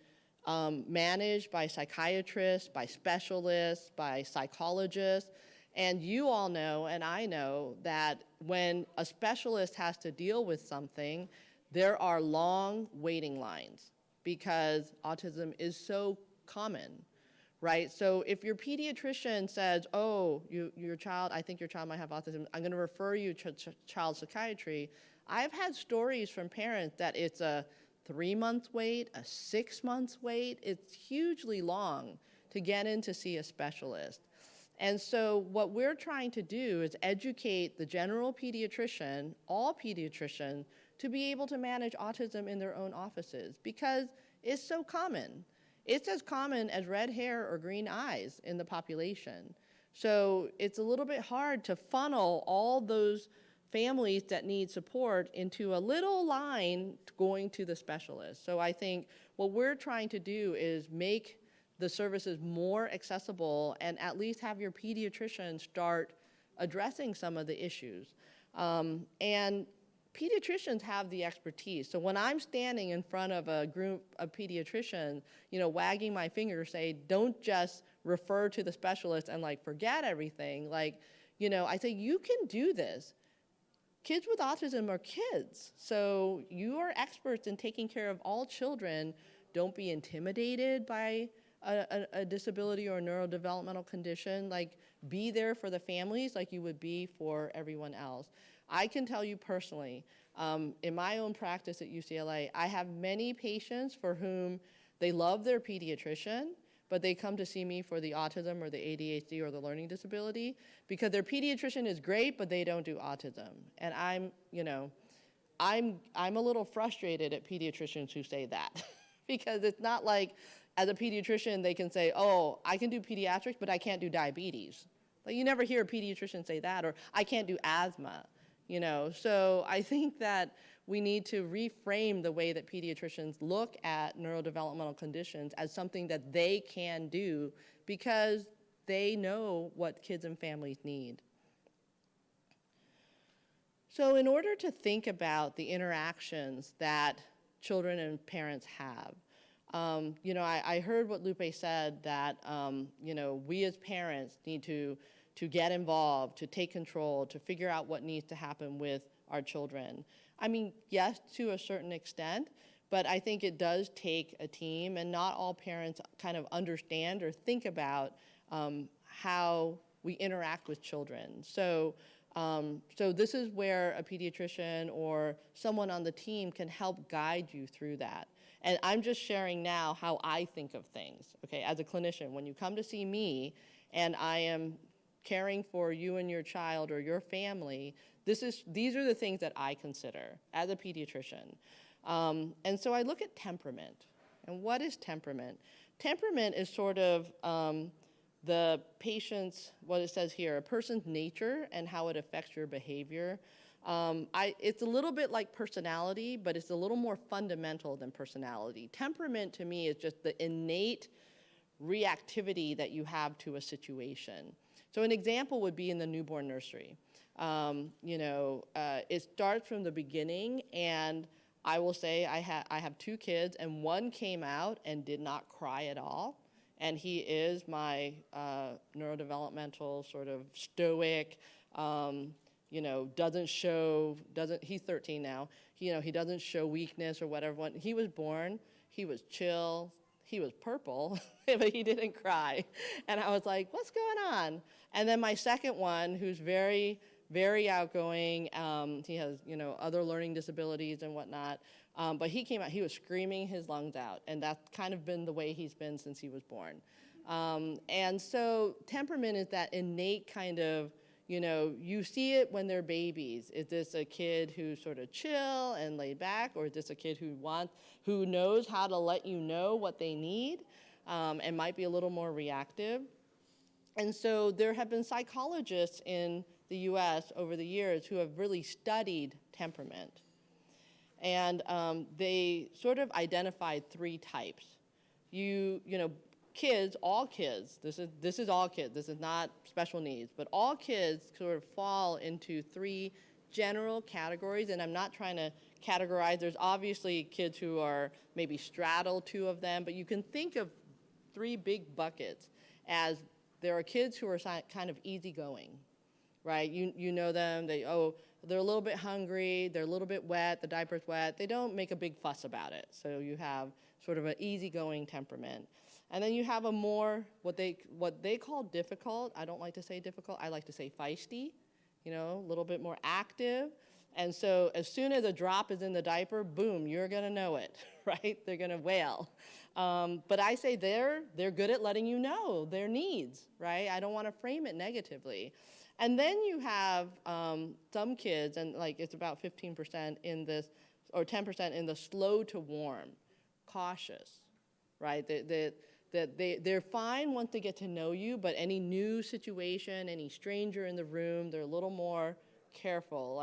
managed by psychiatrists, by specialists, by psychologists. And you all know, and I know, that when a specialist has to deal with something, there are long waiting lines because autism is so common, right? So if your pediatrician says, oh, your child, I think your child might have autism, I'm going to refer you to child psychiatry, I've had stories from parents that it's a 3-month wait, a 6-month wait. It's hugely long to get in to see a specialist. And so what we're trying to do is educate the general pediatrician, all pediatricians, to be able to manage autism in their own offices because it's so common. It's as common as red hair or green eyes in the population. So it's a little bit hard to funnel all those families that need support into a little line going to the specialist. So I think what we're trying to do is make the services more accessible and at least have your pediatrician start addressing some of the issues. And pediatricians have the expertise. So when I'm standing in front of a group of pediatricians, wagging my finger, say, don't just refer to the specialist and like forget everything. Like, I say, you can do this. Kids with autism are kids. So you are experts in taking care of all children. Don't be intimidated by a disability or a neurodevelopmental condition. Like, be there for the families like you would be for everyone else. I can tell you personally, in my own practice at UCLA, I have many patients for whom they love their pediatrician, but they come to see me for the autism or the ADHD or the learning disability because their pediatrician is great, but they don't do autism. And I'm a little frustrated at pediatricians who say that because it's not like, as a pediatrician, they can say, oh, I can do pediatrics, but I can't do diabetes. Like, you never hear a pediatrician say that, or I can't do asthma, So I think that we need to reframe the way that pediatricians look at neurodevelopmental conditions as something that they can do because they know what kids and families need. So in order to think about the interactions that children and parents have, I heard what Lupe said, that, we as parents need to get involved, to take control, to figure out what needs to happen with our children. I mean, yes, to a certain extent, but I think it does take a team, and not all parents kind of understand or think about how we interact with children. So this is where a pediatrician or someone on the team can help guide you through that. And I'm just sharing now how I think of things, okay, as a clinician. When you come to see me and I am caring for you and your child or your family, these are the things that I consider as a pediatrician. And so I look at temperament. And what is temperament? Temperament is sort of the patient's, what it says here, a person's nature and how it affects your behavior. It's a little bit like personality, but it's a little more fundamental than personality. Temperament to me is just the innate reactivity that you have to a situation. So an example would be in the newborn nursery. It starts from the beginning, and I will say I have 2 kids, and one came out and did not cry at all. And he is my neurodevelopmental sort of stoic, he's 13 now, he doesn't show weakness or whatever. When he was born, he was chill, he was purple, but he didn't cry. And I was like, what's going on? And then my second one, who's very, very outgoing, he has, other learning disabilities and whatnot, but he came out, he was screaming his lungs out, and that's kind of been the way he's been since he was born. And so temperament is that innate kind of, you see it when they're babies. Is this a kid who's sort of chill and laid back, or is this a kid who knows how to let you know what they need, and might be a little more reactive? And so there have been psychologists in the US over the years who have really studied temperament. And they sort of identified 3 types. Kids, all kids, this is all kids, this is not special needs, but all kids sort of fall into 3 general categories, and I'm not trying to categorize. There's obviously kids who are maybe straddle 2 of them, but you can think of 3 big buckets as there are kids who are kind of easygoing, right? You know them, they're a little bit hungry, they're a little bit wet, the diaper's wet, they don't make a big fuss about it. So you have sort of an easygoing temperament. And then you have a more, what they call difficult. I don't like to say difficult, I like to say feisty, a little bit more active. And so as soon as a drop is in the diaper, boom, you're gonna know it, right? They're gonna wail. But I say they're good at letting you know their needs, right? I don't wanna frame it negatively. And then you have some kids, and like it's about 15% in this, or 10% in the slow to warm, cautious, right? They're fine once they get to know you, but any new situation, any stranger in the room, they're a little more careful,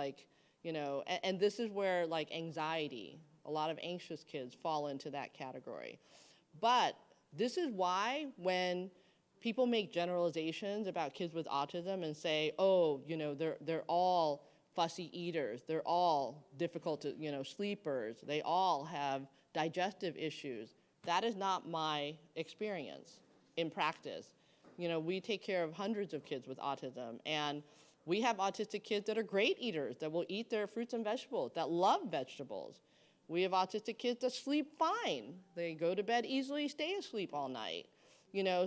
and this is where anxiety, a lot of anxious kids fall into that category. But this is why when people make generalizations about kids with autism and say, they're all fussy eaters, they're all difficult to, sleepers, they all have digestive issues. That is not my experience in practice. We take care of hundreds of kids with autism, and we have autistic kids that are great eaters, that will eat their fruits and vegetables, that love vegetables. We have autistic kids that sleep fine. They go to bed easily, stay asleep all night.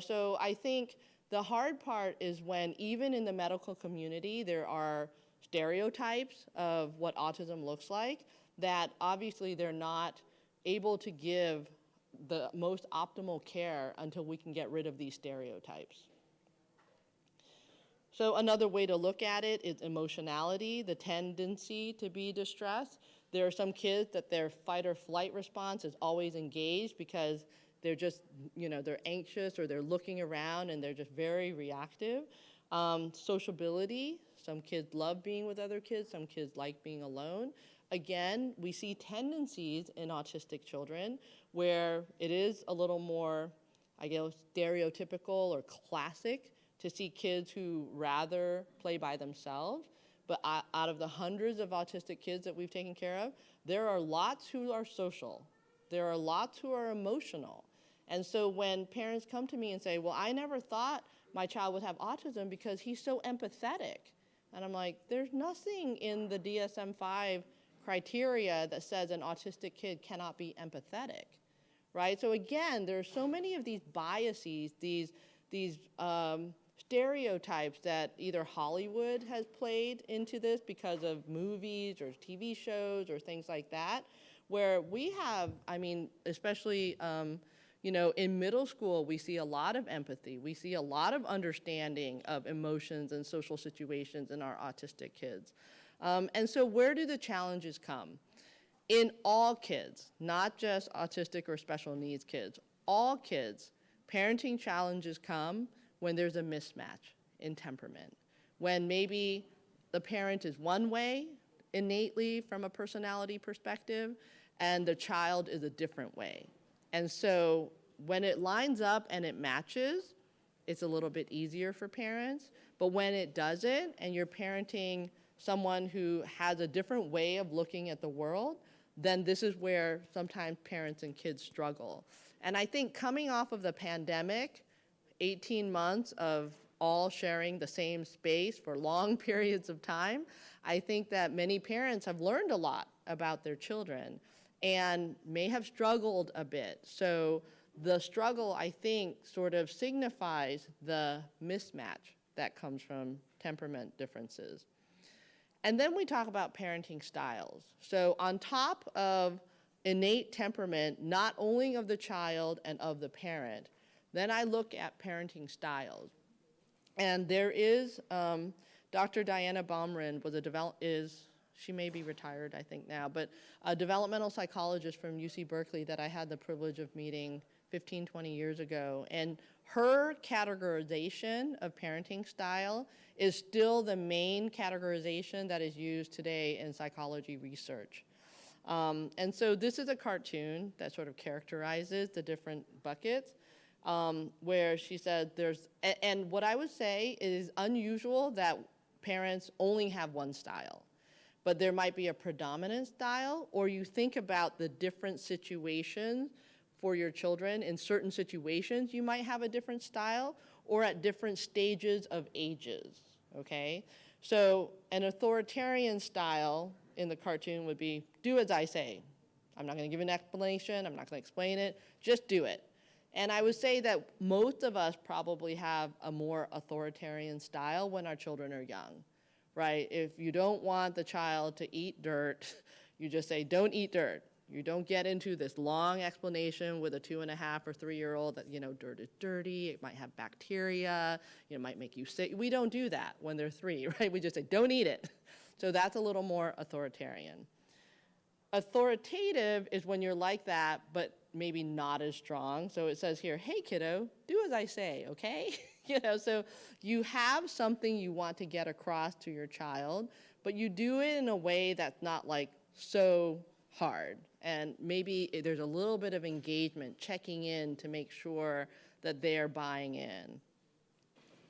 So I think the hard part is when even in the medical community, there are stereotypes of what autism looks like that obviously they're not able to give the most optimal care until we can get rid of these stereotypes. So another way to look at it is emotionality, the tendency to be distressed. There are some kids that their fight or flight response is always engaged because they're just, they're anxious or they're looking around and they're just very reactive. Sociability, some kids love being with other kids, some kids like being alone. Again, we see tendencies in autistic children where it is a little more, stereotypical or classic to see kids who rather play by themselves. But out of the hundreds of autistic kids that we've taken care of, there are lots who are social. There are lots who are emotional. And so when parents come to me and say, well, I never thought my child would have autism because he's so empathetic. And I'm like, there's nothing in the DSM-5 criteria that says an autistic kid cannot be empathetic, right? So again, there's so many of these biases, these stereotypes that either Hollywood has played into this because of movies or TV shows or things like that, where we have, especially, You know, in middle school, we see a lot of empathy. We see a lot of understanding of emotions and social situations in our autistic kids. And so where do the challenges come? In all kids, not just autistic or special needs kids, all kids, parenting challenges come when there's a mismatch in temperament, when maybe the parent is one way innately from a personality perspective, and the child is a different way. And so when it lines up and it matches, it's a little bit easier for parents. But when it doesn't, and you're parenting someone who has a different way of looking at the world, then this is where sometimes parents and kids struggle. And I think coming off of the pandemic, 18 months of all sharing the same space for long periods of time, I think that many parents have learned a lot about their children and may have struggled a bit. So the struggle, I think, sort of signifies the mismatch that comes from temperament differences. And then we talk about parenting styles. So on top of innate temperament, not only of the child and of the parent, then I look at parenting styles. And there is, Dr. Diana Baumrind she may be retired, I think now, but a developmental psychologist from UC Berkeley that I had the privilege of meeting 15, 20 years ago. And her categorization of parenting style is still the main categorization that is used today in psychology research. And so this is a cartoon that sort of characterizes the different buckets, where she said and what I would say is unusual that parents only have one style. But there might be a predominant style, or you think about the different situations for your children. In certain situations, you might have a different style, or at different stages of ages, okay? So an authoritarian style in the cartoon would be, do as I say. I'm not gonna give an explanation, I'm not gonna explain it, just do it. And I would say that most of us probably have a more authoritarian style when our children are young. Right? If you don't want the child to eat dirt, you just say, don't eat dirt. You don't get into this long explanation with a 2.5 or 3-year-old that, you know, dirt is dirty, it might have bacteria, it might make you sick. We don't do that when they're 3, right? We just say, don't eat it. So that's a little more authoritarian. Authoritative is when you're like that, but maybe not as strong. So it says here, hey kiddo, do as I say, okay? You know, so you have something you want to get across to your child, but you do it in a way that's not like so hard. And maybe there's a little bit of engagement, checking in to make sure that they're buying in.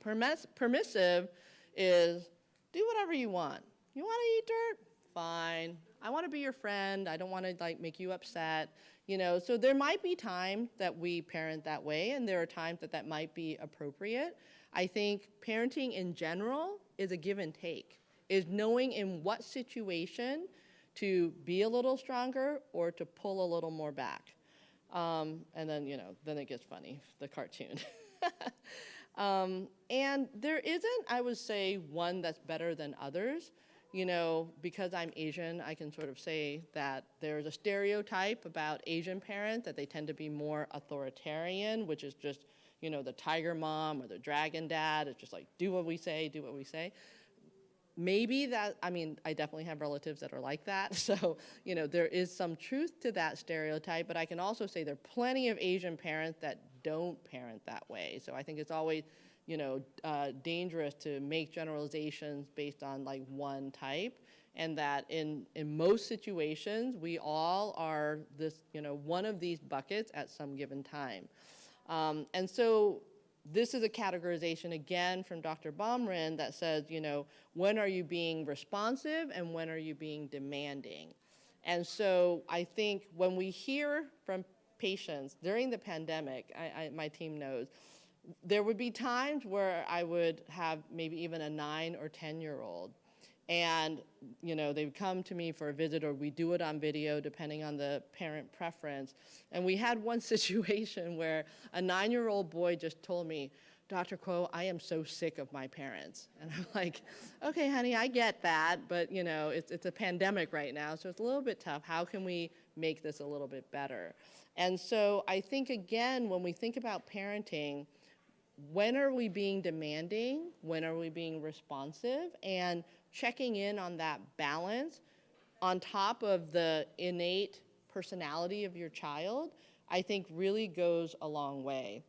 Permissive is do whatever you want. You want to eat dirt? Fine. I want to be your friend. I don't want to like make you upset. You know, so there might be times that we parent that way, and there are times that that might be appropriate. I think parenting in general is a give and take, is knowing in what situation to be a little stronger or to pull a little more back. And then, you know, then it gets funny, the cartoon. And there isn't, I would say, one that's better than others. You know, because I'm Asian, I can sort of say that there's a stereotype about Asian parents, that they tend to be more authoritarian, which is just, you know, the tiger mom or the dragon dad. It's just like, do what we say, do what we say. Maybe that, I mean, I definitely have relatives that are like that. So, you know, there is some truth to that stereotype, but I can also say there are plenty of Asian parents that don't parent that way. So I think it's always, you know, dangerous to make generalizations based on like one type, and that in most situations, we all are this, you know, one of these buckets at some given time. And so this is a categorization, again, from Dr. Baumrind that says, you know, when are you being responsive and when are you being demanding? And so I think when we hear from patients during the pandemic, my team knows, there would be times where I would have maybe even a 9 or 10-year-old, and you know, they would come to me for a visit, or we do it on video depending on the parent preference. And we had one situation where a 9-year-old boy just told me, Dr. Kuo, I am so sick of my parents. And I'm like, okay, honey, I get that, but you know, it's a pandemic right now, so it's a little bit tough. How can we make this a little bit better. And so I think, again, when we think about parenting, when are we being demanding? When are we being responsive? And checking in on that balance on top of the innate personality of your child, I think really goes a long way.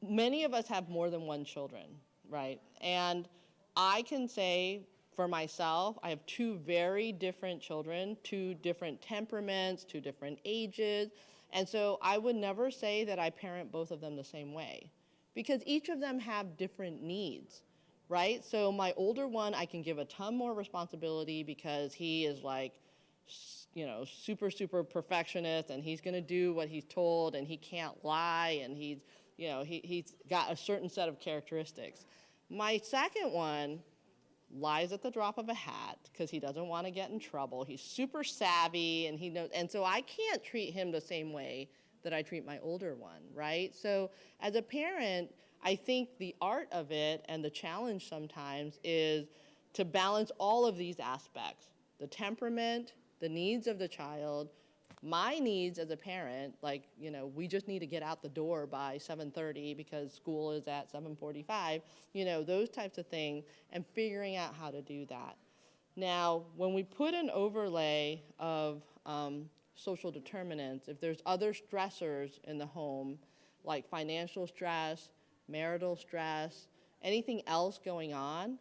Many of us have more than one children, right? And I can say for myself, I have two very different children, two different temperaments, two different ages. And so I would never say that I parent both of them the same way, because each of them have different needs, right? So my older one, I can give a ton more responsibility because he is like, you know, super, super perfectionist, and he's gonna do what he's told, and he can't lie, and he's, you know, he's got a certain set of characteristics. My second one lies at the drop of a hat because he doesn't want to get in trouble. He's super savvy, and he knows, and so I can't treat him the same way that I treat my older one, right? So as a parent, I think the art of it and the challenge sometimes is to balance all of these aspects: the temperament, the needs of the child, my needs as a parent, like, you know, we just need to get out the door by 7:30 because school is at 7:45, you know, those types of things, and figuring out how to do that. Now, when we put an overlay of social determinants, if there's other stressors in the home, like financial stress, marital stress, anything else going on,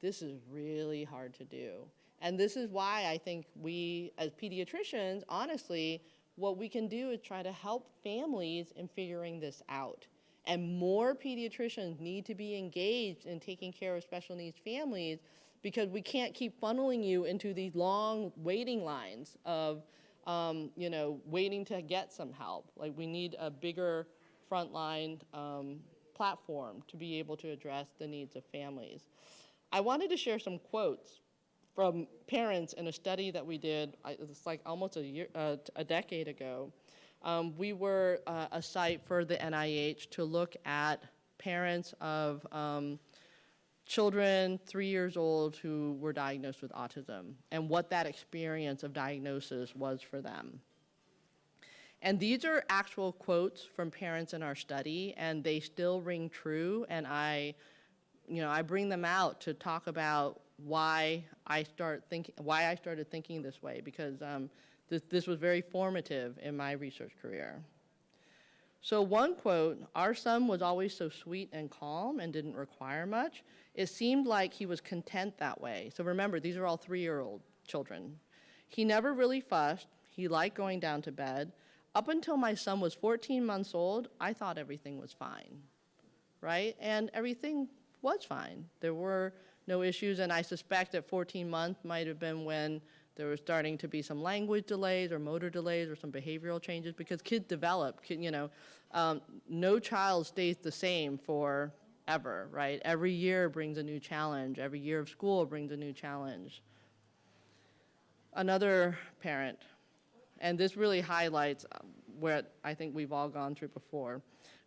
this is really hard to do. And this is why I think we, as pediatricians, honestly, what we can do is try to help families in figuring this out. And more pediatricians need to be engaged in taking care of special needs families, because we can't keep funneling you into these long waiting lines of, you know, waiting to get some help. Like, we need a bigger frontline platform to be able to address the needs of families. I wanted to share some quotes from parents in a study that we did. It's like almost a decade ago. We were a site for the NIH to look at parents of children 3 years old who were diagnosed with autism and what that experience of diagnosis was for them. And these are actual quotes from parents in our study, and they still ring true. And I bring them out to talk about why I started thinking this way, because this was very formative in my research career. So one quote: "Our son was always so sweet and calm and didn't require much. It seemed like he was content that way." So remember, these are all 3-year-old children. "He never really fussed. He liked going down to bed. Up until my son was 14 months old, I thought everything was fine," right? And everything was fine. There were no issues, and I suspect at 14 months might have been when there was starting to be some language delays or motor delays or some behavioral changes, because kids develop, no child stays the same forever, right? Every year brings a new challenge. Every year of school brings a new challenge. Another parent, and this really highlights what I think we've all gone through before.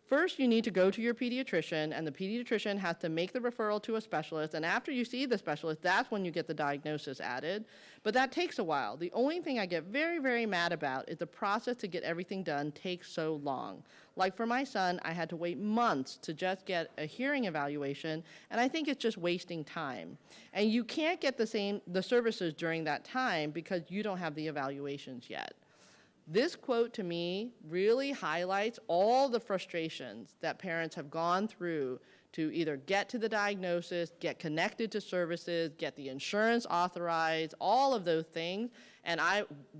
"First, you need to go to your pediatrician, and the pediatrician has to make the referral to a specialist, and after you see the specialist, that's when you get the diagnosis added. But that takes a while. The only thing I get very, very mad about is the process to get everything done takes so long. Like for my son, I had to wait months to just get a hearing evaluation, and I think it's just wasting time. And you can't get the services during that time because you don't have the evaluations yet." This quote to me really highlights all the frustrations that parents have gone through to either get to the diagnosis, get connected to services, get the insurance authorized, all of those things. And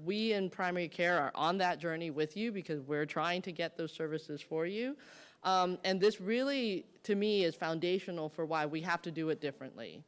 we in primary care are on that journey with you because we're trying to get those services for you. And this really, to me, is foundational for why we have to do it differently.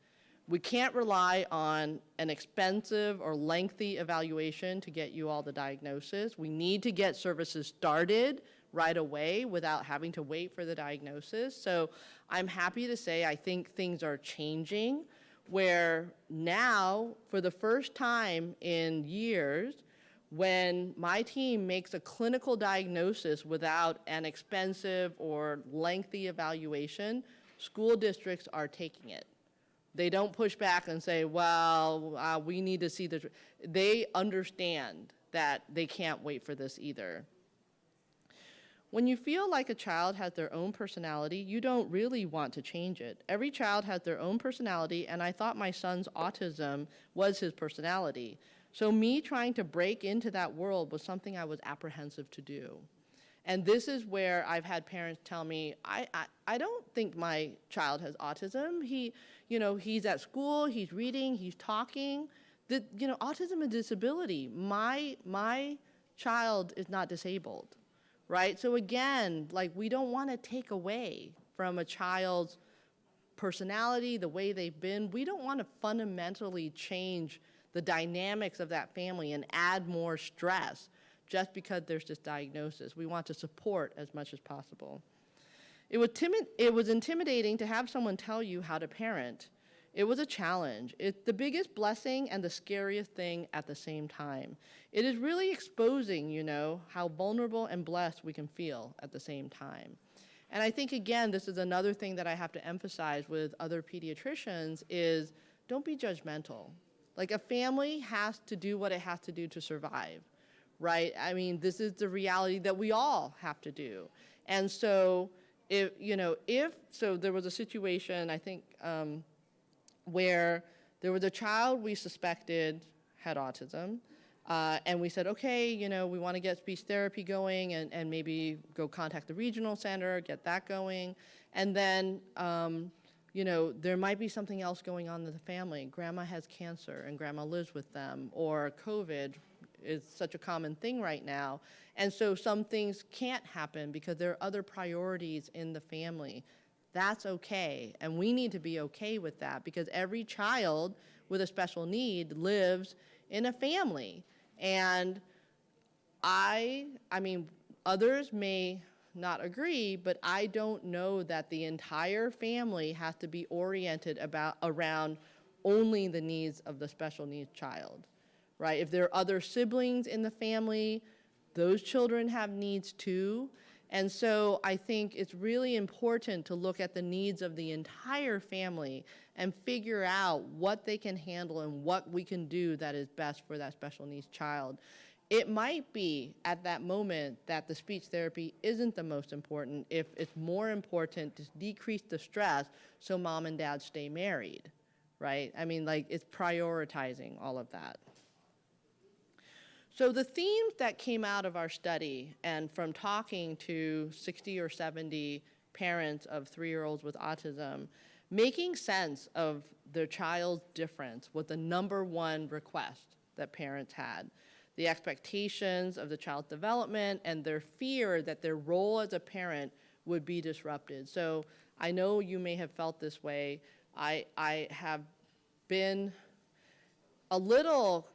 We can't rely on an expensive or lengthy evaluation to get you all the diagnosis. We need to get services started right away without having to wait for the diagnosis. So I'm happy to say I think things are changing, where now, for the first time in years, when my team makes a clinical diagnosis without an expensive or lengthy evaluation, school districts are taking it. They don't push back and say, well, we need to see the, they understand that they can't wait for this either. When you feel like a child has their own personality, you don't really want to change it. Every child has their own personality, and I thought my son's autism was his personality. So me trying to break into that world was something I was apprehensive to do. And this is where I've had parents tell me, I don't think my child has autism. He's at school, he's reading, he's talking. Autism is disability. My child is not disabled, right? So again, like, we don't want to take away from a child's personality, the way they've been. We don't want to fundamentally change the dynamics of that family and add more stress just because there's this diagnosis. We want to support as much as possible. It was intimidating to have someone tell you how to parent. It was a challenge. It's the biggest blessing and the scariest thing at the same time. It is really exposing, how vulnerable and blessed we can feel at the same time. And I think, again, this is another thing that I have to emphasize with other pediatricians is don't be judgmental. Like, a family has to do what it has to do to survive, right? I mean, this is the reality that we all have to do. And so, so there was a situation, I think, where there was a child we suspected had autism, and we said, okay, we want to get speech therapy going and maybe go contact the regional center, get that going. And then, there might be something else going on in the family. Grandma has cancer and grandma lives with them, or COVID is such a common thing right now. And so some things can't happen because there are other priorities in the family. That's okay, and we need to be okay with that because every child with a special need lives in a family. And I mean, others may not agree, but I don't know that the entire family has to be oriented around only the needs of the special needs child, right? If there are other siblings in the family, those children have needs too. And so I think it's really important to look at the needs of the entire family and figure out what they can handle and what we can do that is best for that special needs child. It might be at that moment that the speech therapy isn't the most important if it's more important to decrease the stress so mom and dad stay married, right? I mean, like, it's prioritizing all of that. So the themes that came out of our study and from talking to 60 or 70 parents of 3-year-olds with autism, making sense of their child's difference was the #1 request that parents had. The expectations of the child's development and their fear that their role as a parent would be disrupted. So I know you may have felt this way. I have been a little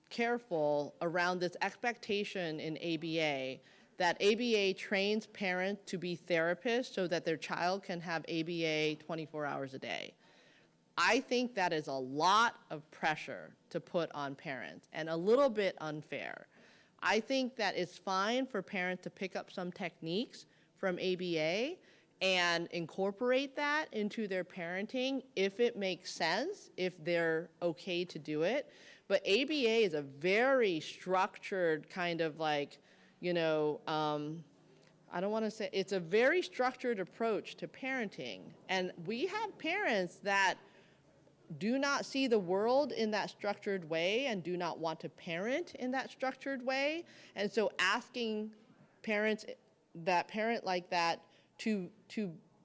careful around this expectation in ABA, that ABA trains parents to be therapists so that their child can have ABA 24 hours a day. I think that is a lot of pressure to put on parents and a little bit unfair. I think that it's fine for parents to pick up some techniques from ABA and incorporate that into their parenting if it makes sense, if they're okay to do it. But ABA is a very structured kind of like, I don't want to say, it's a very structured approach to parenting. And we have parents that do not see the world in that structured way and do not want to parent in that structured way. And so asking parents that parent like that to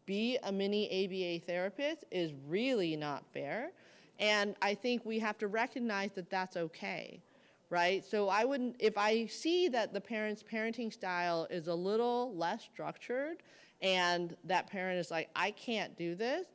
be a mini ABA therapist is really not fair. And I think we have to recognize that that's okay, right? So I wouldn't, if I see that the parent's parenting style is a little less structured and that parent is like, I can't do this,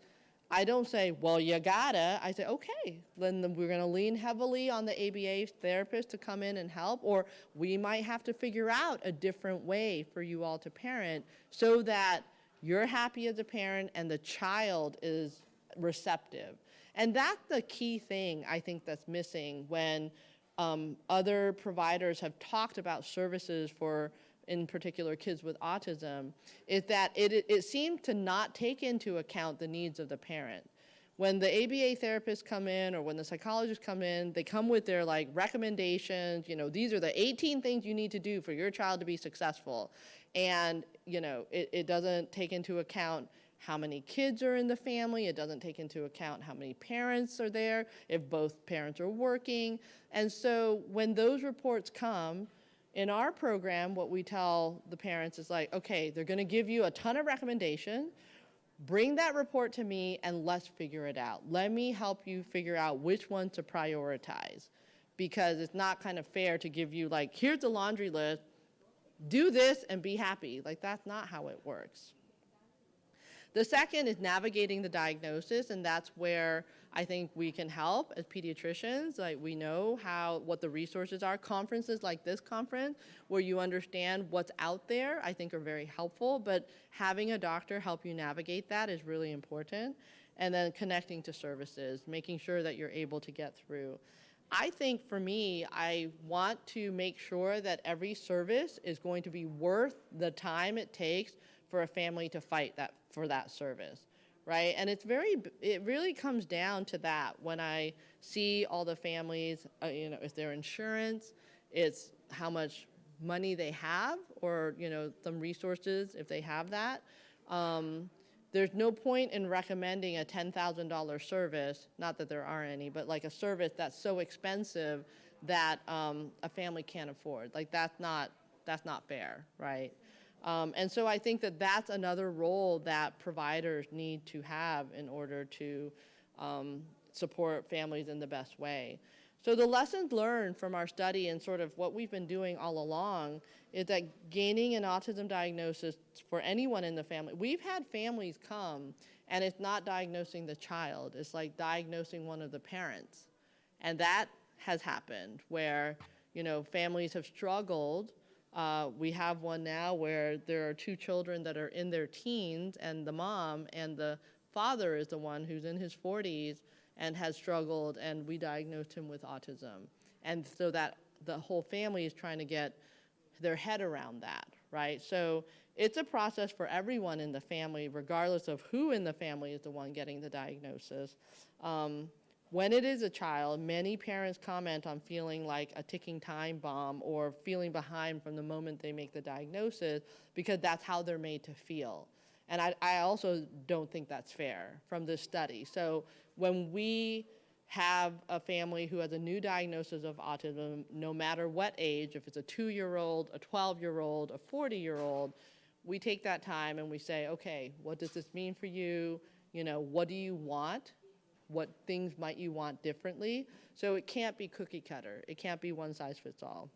I don't say, well, you gotta. I say, okay, then we're gonna lean heavily on the ABA therapist to come in and help, or we might have to figure out a different way for you all to parent so that you're happy as a parent and the child is receptive. And that's the key thing I think that's missing when other providers have talked about services for, in particular, kids with autism, is that it seems to not take into account the needs of the parent. when the ABA therapists come in or when the psychologists come in, they come with their like recommendations, these are the 18 things you need to do for your child to be successful. And, it doesn't take into account how many kids are in the family. It doesn't take into account how many parents are there, if both parents are working. And so when those reports come, in our program, what we tell the parents is like, okay, they're gonna give you a ton of recommendations. Bring that report to me and let's figure it out. Let me help you figure out which one to prioritize, because it's not kind of fair to give you like, here's the laundry list, do this and be happy. Like, that's not how it works. The second is navigating the diagnosis, and that's where I think we can help as pediatricians. Like, we know what the resources are. Conferences like this conference, where you understand what's out there, I think are very helpful, but having a doctor help you navigate that is really important. And then connecting to services, making sure that you're able to get through. I think for me, I want to make sure that every service is going to be worth the time it takes for a family to fight for that service, right? And it really comes down to that when I see all the families, if their insurance, it's how much money they have, or some resources if they have that. There's no point in recommending a $10,000 service, not that there are any, but like a service that's so expensive that a family can't afford. Like, that's not fair, right? And so I think that that's another role that providers need to have in order to support families in the best way. So the lessons learned from our study and sort of what we've been doing all along is that gaining an autism diagnosis for anyone in the family, we've had families come and it's not diagnosing the child, it's like diagnosing one of the parents. And that has happened where, families have struggled. We have one now where there are two children that are in their teens, and the mom and the father is the one who's in his 40s and has struggled, and we diagnosed him with autism. And so that the whole family is trying to get their head around that, right? So it's a process for everyone in the family, regardless of who in the family is the one getting the diagnosis. When it is a child, many parents comment on feeling like a ticking time bomb or feeling behind from the moment they make the diagnosis, because that's how they're made to feel. And I also don't think that's fair from this study. So when we have a family who has a new diagnosis of autism, no matter what age, if it's a 2-year-old, a 12-year-old, a 40-year-old, we take that time and we say, okay, what does this mean for you? What do you want? What things might you want differently? So it can't be cookie cutter. It can't be one size fits all.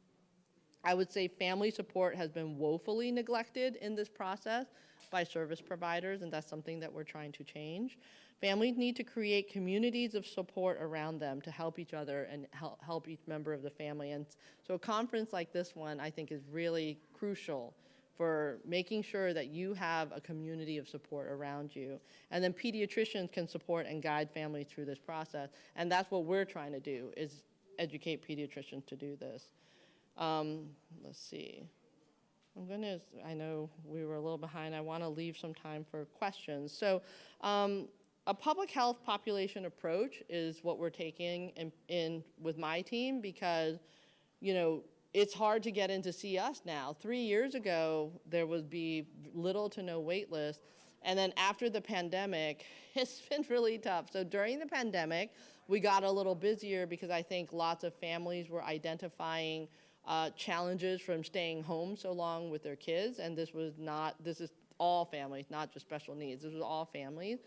I would say family support has been woefully neglected in this process by service providers, and that's something that we're trying to change. Families need to create communities of support around them to help each other and help each member of the family. And so a conference like this one, I think, is really crucial for making sure that you have a community of support around you. And then pediatricians can support and guide families through this process. And that's what we're trying to do, is educate pediatricians to do this. Let's see. I know we were a little behind. I want to leave some time for questions. So a public health population approach is what we're taking in with my team, because, it's hard to get in to see us now. 3 years ago, there would be little to no wait list. And then after the pandemic, it's been really tough. So during the pandemic, we got a little busier because I think lots of families were identifying challenges from staying home so long with their kids. And this is all families, not just special needs. This was all families.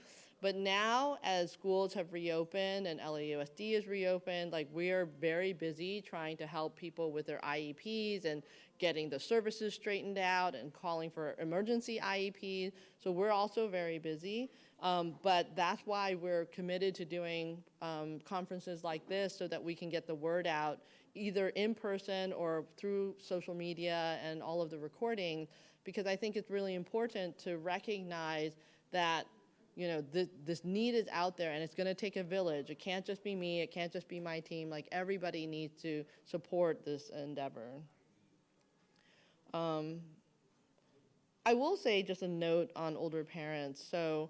But now, as schools have reopened and LAUSD is reopened, we are very busy trying to help people with their IEPs and getting the services straightened out and calling for emergency IEPs. So we're also very busy. But that's why we're committed to doing conferences like this, so that we can get the word out either in person or through social media and all of the recordings, because I think it's really important to recognize that this need is out there, and it's going to take a village. It can't just be me. It can't just be my team. Everybody needs to support this endeavor. I will say just a note on older parents. So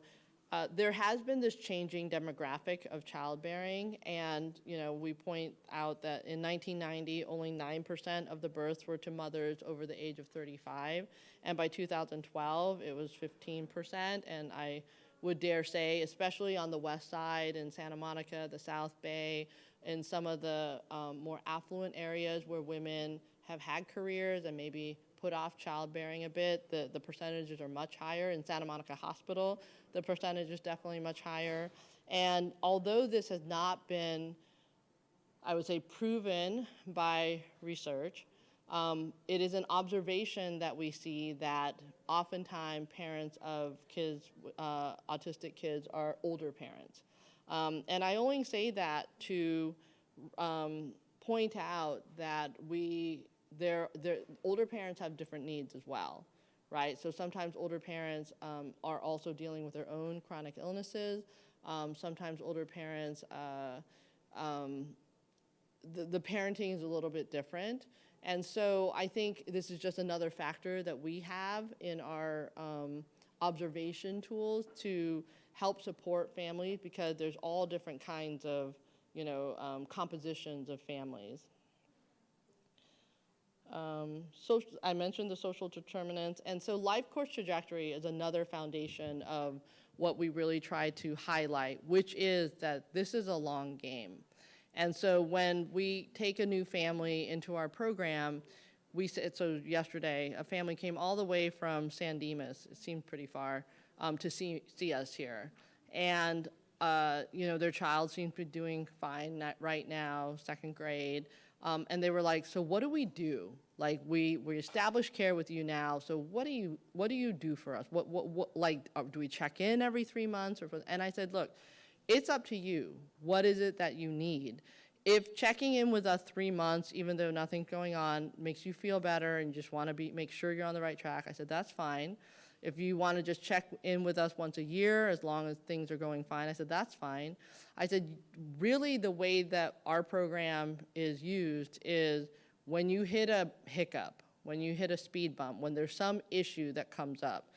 There has been this changing demographic of childbearing, and we point out that in 1990, only 9% of the births were to mothers over the age of 35, and by 2012, it was 15%, and I would dare say, especially on the west side in Santa Monica, the South Bay, in some of the more affluent areas where women have had careers and maybe put off childbearing a bit, the percentages are much higher. In Santa Monica Hospital, the percentage is definitely much higher. And although this has not been, I would say, proven by research, it is an observation that we see that oftentimes parents of kids, autistic kids, are older parents. And I only say that to point out that older parents have different needs as well, right? So sometimes older parents are also dealing with their own chronic illnesses. Sometimes older parents, the parenting is a little bit different. And so I think this is just another factor that we have in our observation tools to help support families, because there's all different kinds of, compositions of families. I mentioned the social determinants, and so life course trajectory is another foundation of what we really try to highlight, which is that this is a long game. And so when we take a new family into our program, so yesterday, a family came all the way from San Dimas, it seemed pretty far, to see us here. And their child seems to be doing fine right now, second grade. And they were like, so what do we do? Like, we establish care with you now, so what do you do for us? Do we check in every 3 months? And I said, look, it's up to you. What is it that you need? If checking in with us 3 months, even though nothing's going on, makes you feel better and you just want to make sure you're on the right track, I said, that's fine. If you want to just check in with us once a year, as long as things are going fine, I said, that's fine. I said, really the way that our program is used is when you hit a hiccup, when you hit a speed bump, when there's some issue that comes up,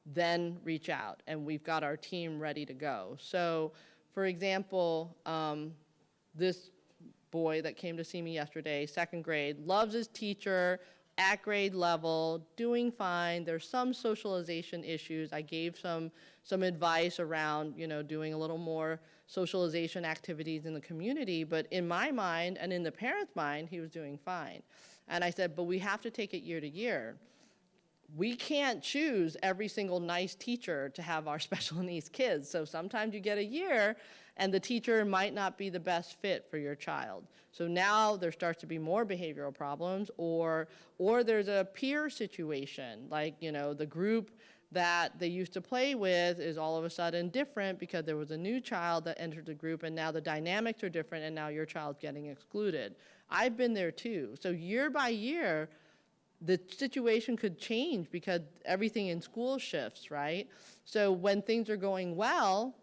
then reach out, and we've got our team ready to go. So, for example, this boy that came to see me yesterday, second grade, loves his teacher, at grade level, doing fine. There's some socialization issues. I gave some advice around, doing a little more socialization activities in the community, but in my mind and in the parent's mind, he was doing fine. And I said, but we have to take it year to year. We can't choose every single nice teacher to have our special needs kids. So sometimes you get a year and the teacher might not be the best fit for your child. So now there starts to be more behavioral problems, or there's a peer situation, like, the group that they used to play with is all of a sudden different because there was a new child that entered the group, and now the dynamics are different, and now your child's getting excluded. I've been there too. So year by year, the situation could change because everything in school shifts, right? So when things are going well,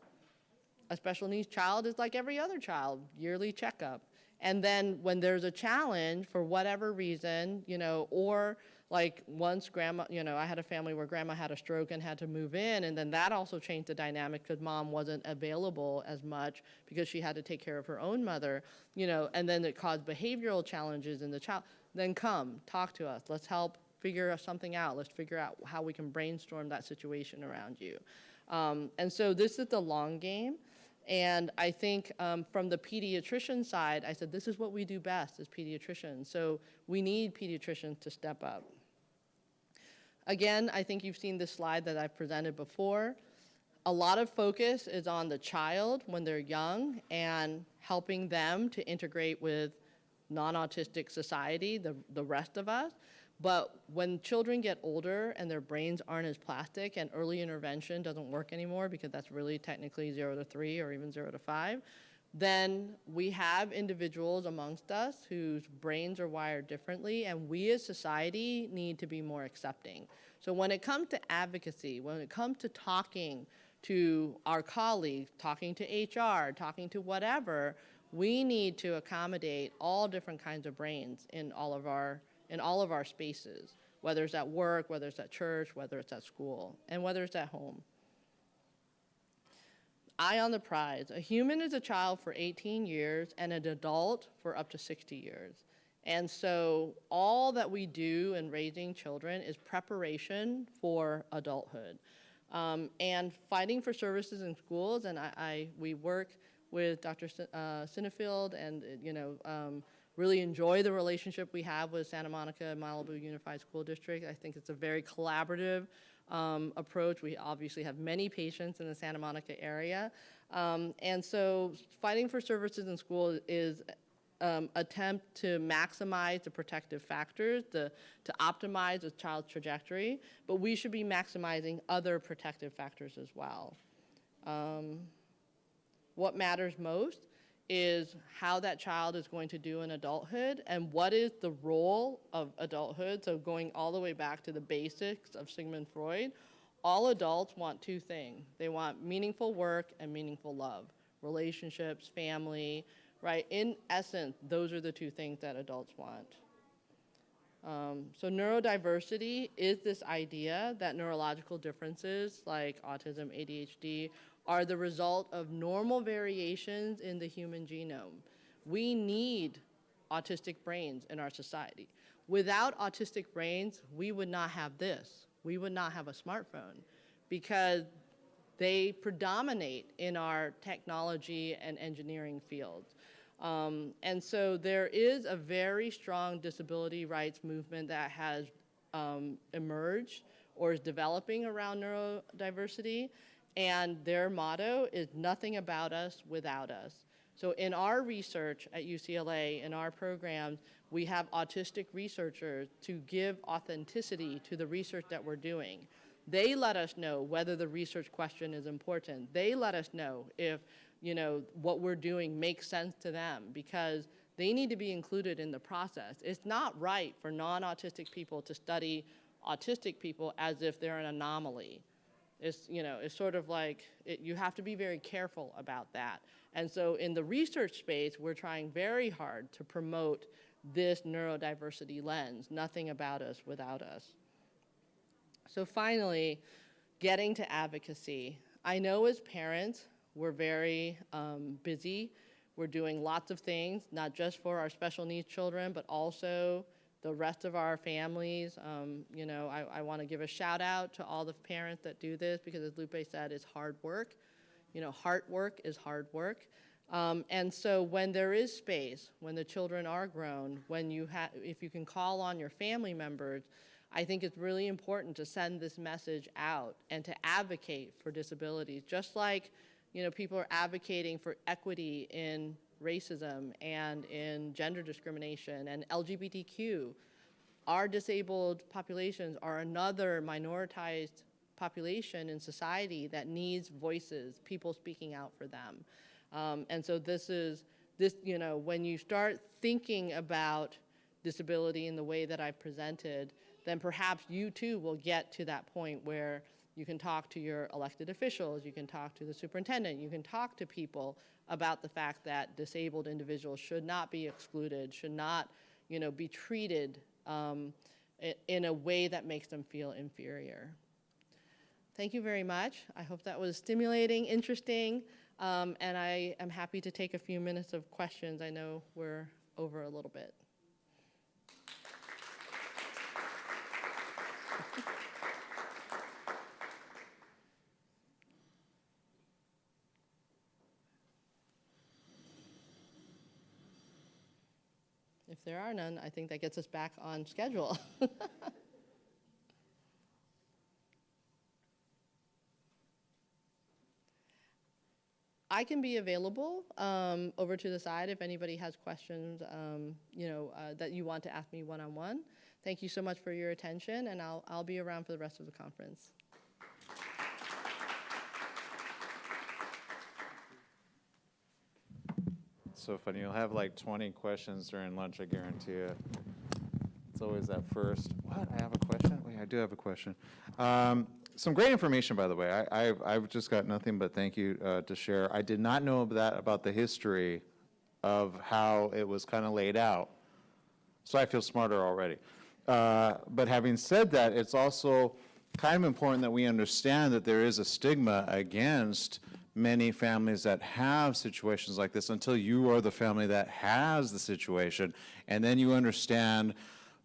a special needs child is like every other child, yearly checkup. And then when there's a challenge for whatever reason, or like once grandma, I had a family where grandma had a stroke and had to move in, and then that also changed the dynamic because mom wasn't available as much because she had to take care of her own mother, and then it caused behavioral challenges in the child. Then come, talk to us. Let's help figure something out. Let's figure out how we can brainstorm that situation around you. And so this is the long game. And I think from the pediatrician side, I said, this is what we do best as pediatricians. So we need pediatricians to step up. Again, I think you've seen this slide that I've presented before. A lot of focus is on the child when they're young and helping them to integrate with non-autistic society, the rest of us. But when children get older and their brains aren't as plastic and early intervention doesn't work anymore because that's really technically 0 to 3 or even 0 to 5, then we have individuals amongst us whose brains are wired differently, and we as society need to be more accepting. So when it comes to advocacy, when it comes to talking to our colleagues, talking to HR, talking to whatever, we need to accommodate all different kinds of brains in all of our spaces, whether it's at work, whether it's at church, whether it's at school, and whether it's at home. eye on the prize. A human is a child for 18 years and an adult for up to 60 years. And so all that we do in raising children is preparation for adulthood. And fighting for services in schools, and we work with Dr. Sinefield and, really enjoy the relationship we have with Santa Monica Malibu Unified School District. I think it's a very collaborative approach. We obviously have many patients in the Santa Monica area. And so fighting for services in school is attempt to maximize the protective factors, to optimize a child's trajectory, but we should be maximizing other protective factors as well. What matters most is how that child is going to do in adulthood and what is the role of adulthood. So going all the way back to the basics of Sigmund Freud, all adults want two things. They want meaningful work and meaningful love, relationships, family, right? In essence, those are the two things that adults want. So neurodiversity is this idea that neurological differences like autism, ADHD, are the result of normal variations in the human genome. We need autistic brains in our society. Without autistic brains, we would not have this. We would not have a smartphone because they predominate in our technology and engineering fields. And so there is a very strong disability rights movement that has emerged or is developing around neurodiversity. And their motto is nothing about us without us. So in our research at UCLA, in our programs, we have autistic researchers to give authenticity to the research that we're doing. They let us know whether the research question is important. They let us know if, what we're doing makes sense to them because they need to be included in the process. It's not right for non-autistic people to study autistic people as if they're an anomaly. It's sort of like, you have to be very careful about that. And so in the research space, we're trying very hard to promote this neurodiversity lens, nothing about us without us. So finally, getting to advocacy. I know as parents, we're very busy. We're doing lots of things, not just for our special needs children, but also the rest of our families. I want to give a shout out to all the parents that do this because as Lupe said, it's hard work. Hard work is hard work. And so when there is space, when the children are grown, if you can call on your family members, I think it's really important to send this message out and to advocate for disabilities, just like people are advocating for equity in racism and in gender discrimination and LGBTQ. Our disabled populations are another minoritized population in society that needs voices, people speaking out for them. And so when you start thinking about disability in the way that I've presented, then perhaps you too will get to that point where you can talk to your elected officials, you can talk to the superintendent, you can talk to people about the fact that disabled individuals should not be excluded, should not, be treated in a way that makes them feel inferior. Thank you very much. I hope that was stimulating, interesting, and I am happy to take a few minutes of questions. I know we're over a little bit. If there are none, I think that gets us back on schedule. I can be available over to the side if anybody has questions, that you want to ask me one-on-one. Thank you so much for your attention, and I'll be around for the rest of the conference. So funny, you'll have like 20 questions during lunch, I guarantee you. It's always that first, what, I have a question? Wait, I do have a question. Some great information, by the way. I've just got nothing but thank you to share. I did not know about the history of how it was kind of laid out, so I feel smarter already. But having said that, it's also kind of important that we understand that there is a stigma against many families that have situations like this until you are the family that has the situation. And then you understand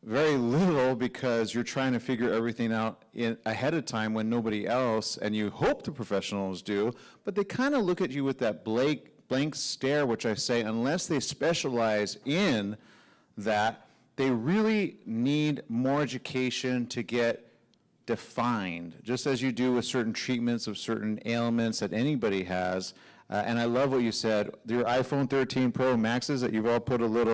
very little because you're trying to figure everything out ahead of time when nobody else, and you hope the professionals do, but they kind of look at you with that blank stare, which I say, unless they specialize in that, they really need more education to get defined, just as you do with certain treatments of certain ailments that anybody has. And I love what you said, your iPhone 13 Pro Maxes that you've all put a little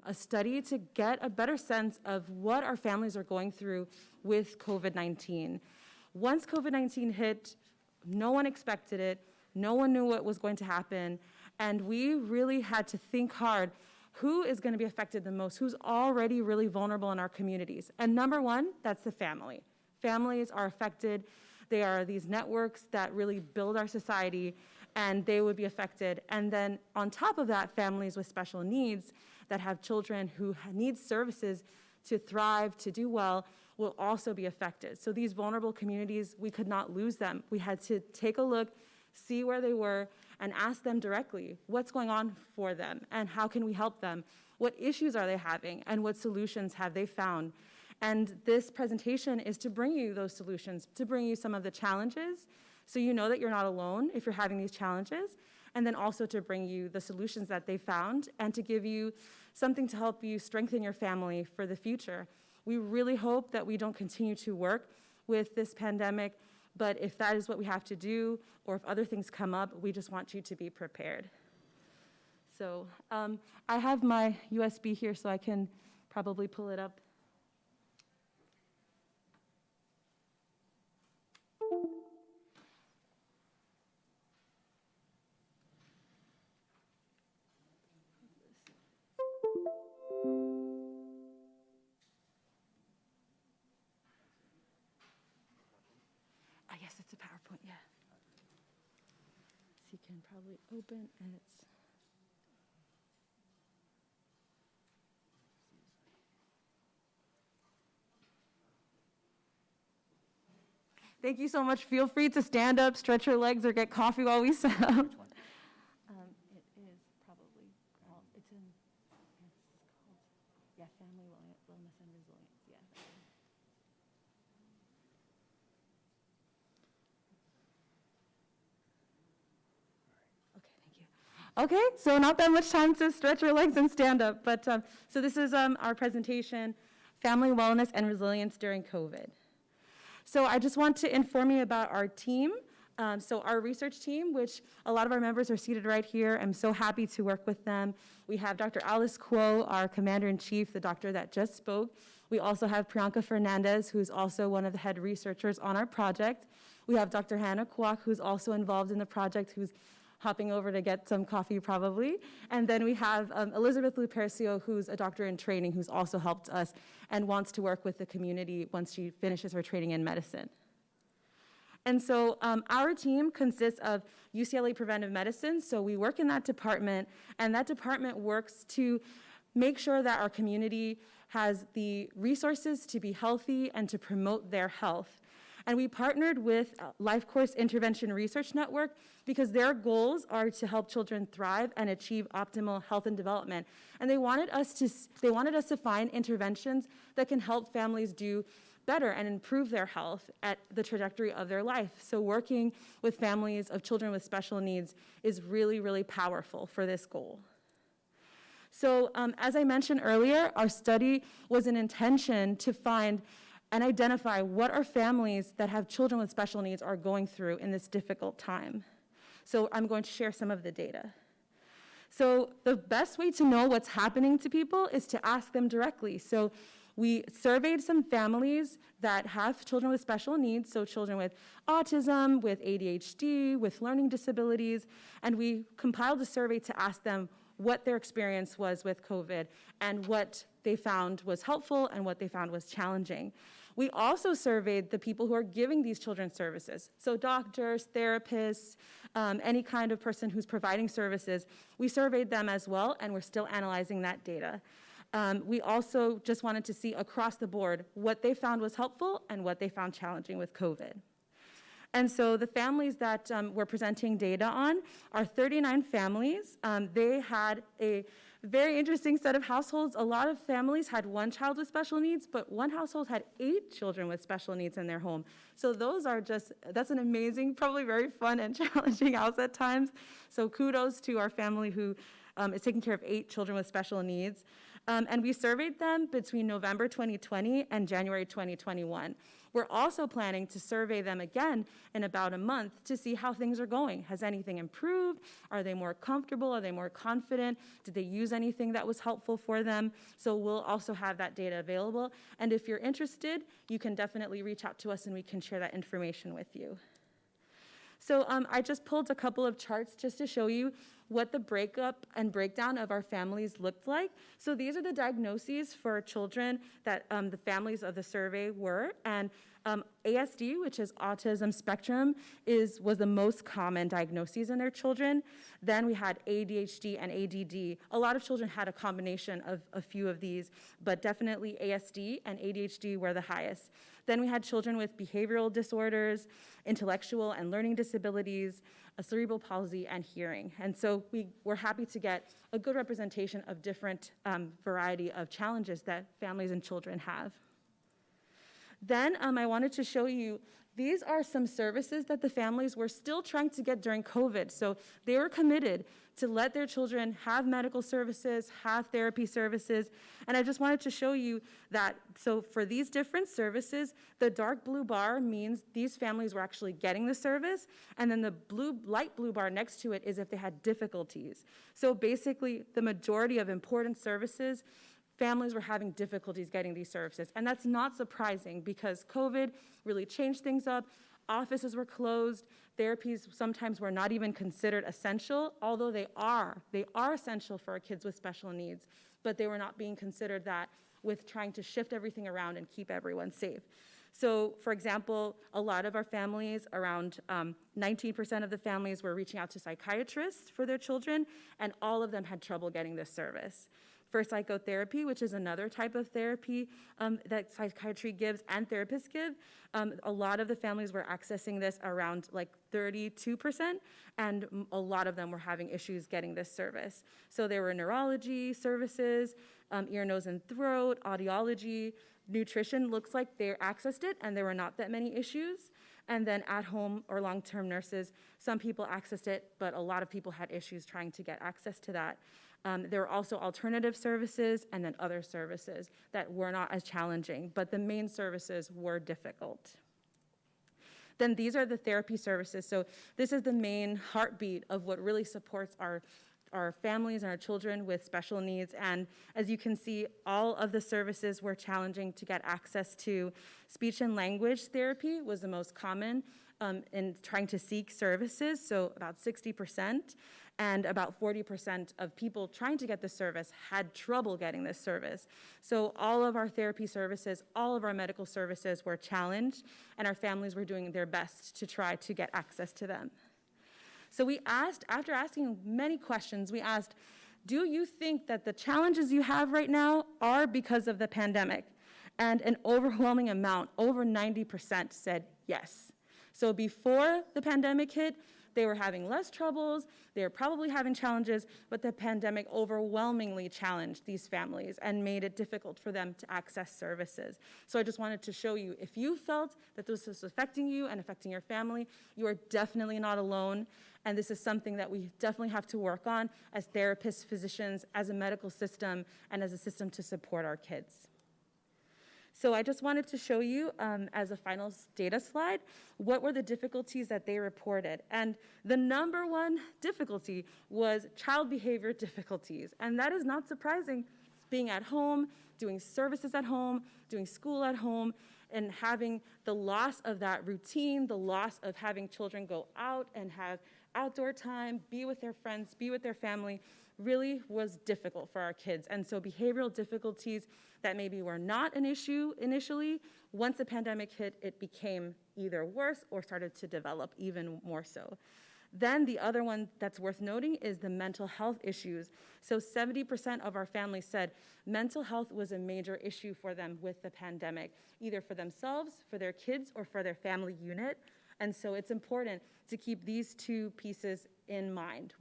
a study to get a better sense of what our families are going through with COVID-19. Once COVID-19 hit, no one expected it, no one knew what was going to happen, and we really had to think hard, who is going to be affected the most, who's already really vulnerable in our communities? And number one, that's the family. Families are affected. They are these networks that really build our society, and they would be affected. And then on top of that, families with special needs that have children who need services to thrive, to do well, will also be affected. So these vulnerable communities, we could not lose them. We had to take a look, see where they were, and ask them directly, what's going on for them, and how can we help them? What issues are they having, and what solutions have they found? And this presentation is to bring you those solutions, to bring you some of the challenges, so you know that you're not alone if you're having these challenges, and then also to bring you the solutions that they found, and to give you something to help you strengthen your family for the future. We really hope that we don't continue to work with this pandemic, but if that is what we have to do, or if other things come up, we just want you to be prepared. So I have my USB here, so I can probably pull it up. it's a PowerPoint, yeah. So you can probably open and it's. Thank you so much. Feel free to stand up, stretch your legs, or get coffee while we set up. It is probably, it's called, Family Wellness and Resilience, yeah. Okay, thank you. Okay, so not that much time to stretch your legs and stand up, but so this is our presentation, Family Wellness and Resilience During COVID. So I just want to inform you about our team. So our research team, which a lot of our members are seated right here, I'm so happy to work with them. We have Dr. Alice Kuo, our commander-in-chief, the doctor that just spoke. We also have Priyanka Fernandez, who's also one of the head researchers on our project. We have Dr. Hannah Kwok, who's also involved in the project, who's hopping over to get some coffee probably. And then we have Elizabeth Lupercio, who's a doctor in training, who's also helped us and wants to work with the community once she finishes her training in medicine. And so our team consists of UCLA Preventive Medicine, so we work in that department, and that department works to make sure that our community has the resources to be healthy and to promote their health. And we partnered with Life Course Intervention Research Network because their goals are to help children thrive and achieve optimal health and development. And they wanted us to find interventions that can help families do better and improve their health at the trajectory of their life. So working with families of children with special needs is really, really powerful for this goal. So as I mentioned earlier, our study was an intention to find and identify what our families that have children with special needs are going through in this difficult time. So I'm going to share some of the data. So the best way to know what's happening to people is to ask them directly. So we surveyed some families that have children with special needs, so children with autism, with ADHD, with learning disabilities, and we compiled a survey to ask them what their experience was with COVID and what they found was helpful and what they found was challenging. We also surveyed the people who are giving these children services, so doctors, therapists, any kind of person who's providing services. We surveyed them as well, and we're still analyzing that data. We also just wanted to see across the board what they found was helpful and what they found challenging with COVID. And so the families that we're presenting data on are 39 families. They had a very interesting set of households. A lot of families had one child with special needs, but one household had 8 children with special needs in their home. So that's an amazing, probably very fun and challenging house at times. So kudos to our family who is taking care of 8 children with special needs. And we surveyed them between November 2020 and January 2021. We're also planning to survey them again in about a month to see how things are going. Has anything improved? Are they more comfortable? Are they more confident? Did they use anything that was helpful for them? So we'll also have that data available. And if you're interested, you can definitely reach out to us and we can share that information with you. So I just pulled a couple of charts just to show you what the breakup and breakdown of our families looked like. So these are the diagnoses for children that the families of the survey were. And ASD, which is autism spectrum, was the most common diagnoses in their children. Then we had ADHD and ADD. A lot of children had a combination of a few of these, but definitely ASD and ADHD were the highest. Then we had children with behavioral disorders, intellectual and learning disabilities, a cerebral palsy, and hearing. And so we were happy to get a good representation of different variety of challenges that families and children have. Then I wanted to show you, these are some services that the families were still trying to get during COVID. So they were committed to let their children have medical services, have therapy services. And I just wanted to show you that, so for these different services, the dark blue bar means these families were actually getting the service. And then the light blue bar next to it is if they had difficulties. So basically, the majority of important services, families were having difficulties getting these services. And that's not surprising because COVID really changed things up. Offices were closed. Therapies sometimes were not even considered essential, although they are essential for our kids with special needs, but they were not being considered that with trying to shift everything around and keep everyone safe. So for example, a lot of our families, around 19% of the families were reaching out to psychiatrists for their children, and all of them had trouble getting this service. For psychotherapy, which is another type of therapy that psychiatry gives and therapists give, a lot of the families were accessing this around like 32%, and a lot of them were having issues getting this service. So there were neurology services, ear, nose, and throat, audiology, nutrition. Looks like they accessed it, and there were not that many issues. And then at home or long-term nurses, some people accessed it, but a lot of people had issues trying to get access to that. There were also alternative services and then other services that were not as challenging, but the main services were difficult. Then these are the therapy services. So this is the main heartbeat of what really supports our families and our children with special needs. And as you can see, all of the services were challenging to get access to. Speech and language therapy was the most common in trying to seek services, so about 60%. And about 40% of people trying to get this service had trouble getting this service. So all of our therapy services, all of our medical services were challenged, and our families were doing their best to try to get access to them. So we asked, after asking many questions, we asked, do you think that the challenges you have right now are because of the pandemic? And an overwhelming amount, over 90%, said yes. So before the pandemic hit, they were having less troubles, they were probably having challenges, but the pandemic overwhelmingly challenged these families and made it difficult for them to access services. So I just wanted to show you, if you felt that this was affecting you and affecting your family, you are definitely not alone. And this is something that we definitely have to work on as therapists, physicians, as a medical system, and as a system to support our kids. So I just wanted to show you, as a final data slide, what were the difficulties that they reported. And the number one difficulty was child behavior difficulties. And that is not surprising, being at home, doing services at home, doing school at home, and having the loss of that routine, the loss of having children go out and have outdoor time, be with their friends, be with their family, really was difficult for our kids. And so behavioral difficulties that maybe were not an issue initially, once the pandemic hit, it became either worse or started to develop even more so. Then the other one that's worth noting is the mental health issues. So 70% of our families said mental health was a major issue for them with the pandemic, either for themselves, for their kids, or for their family unit. And so it's important to keep these two pieces in mind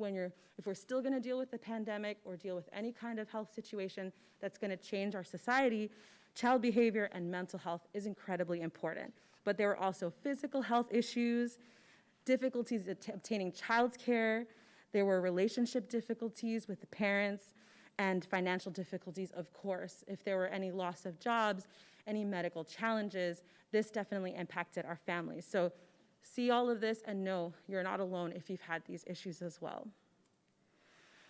if we're still going to deal with the pandemic or deal with any kind of health situation that's going to change our society. Child behavior and mental health is incredibly important. But there were also physical health issues, difficulties obtaining childcare. There were relationship difficulties with the parents, and financial difficulties, of course. If there were any loss of jobs, any medical challenges, this definitely impacted our families. So see all of this and know you're not alone if you've had these issues as well.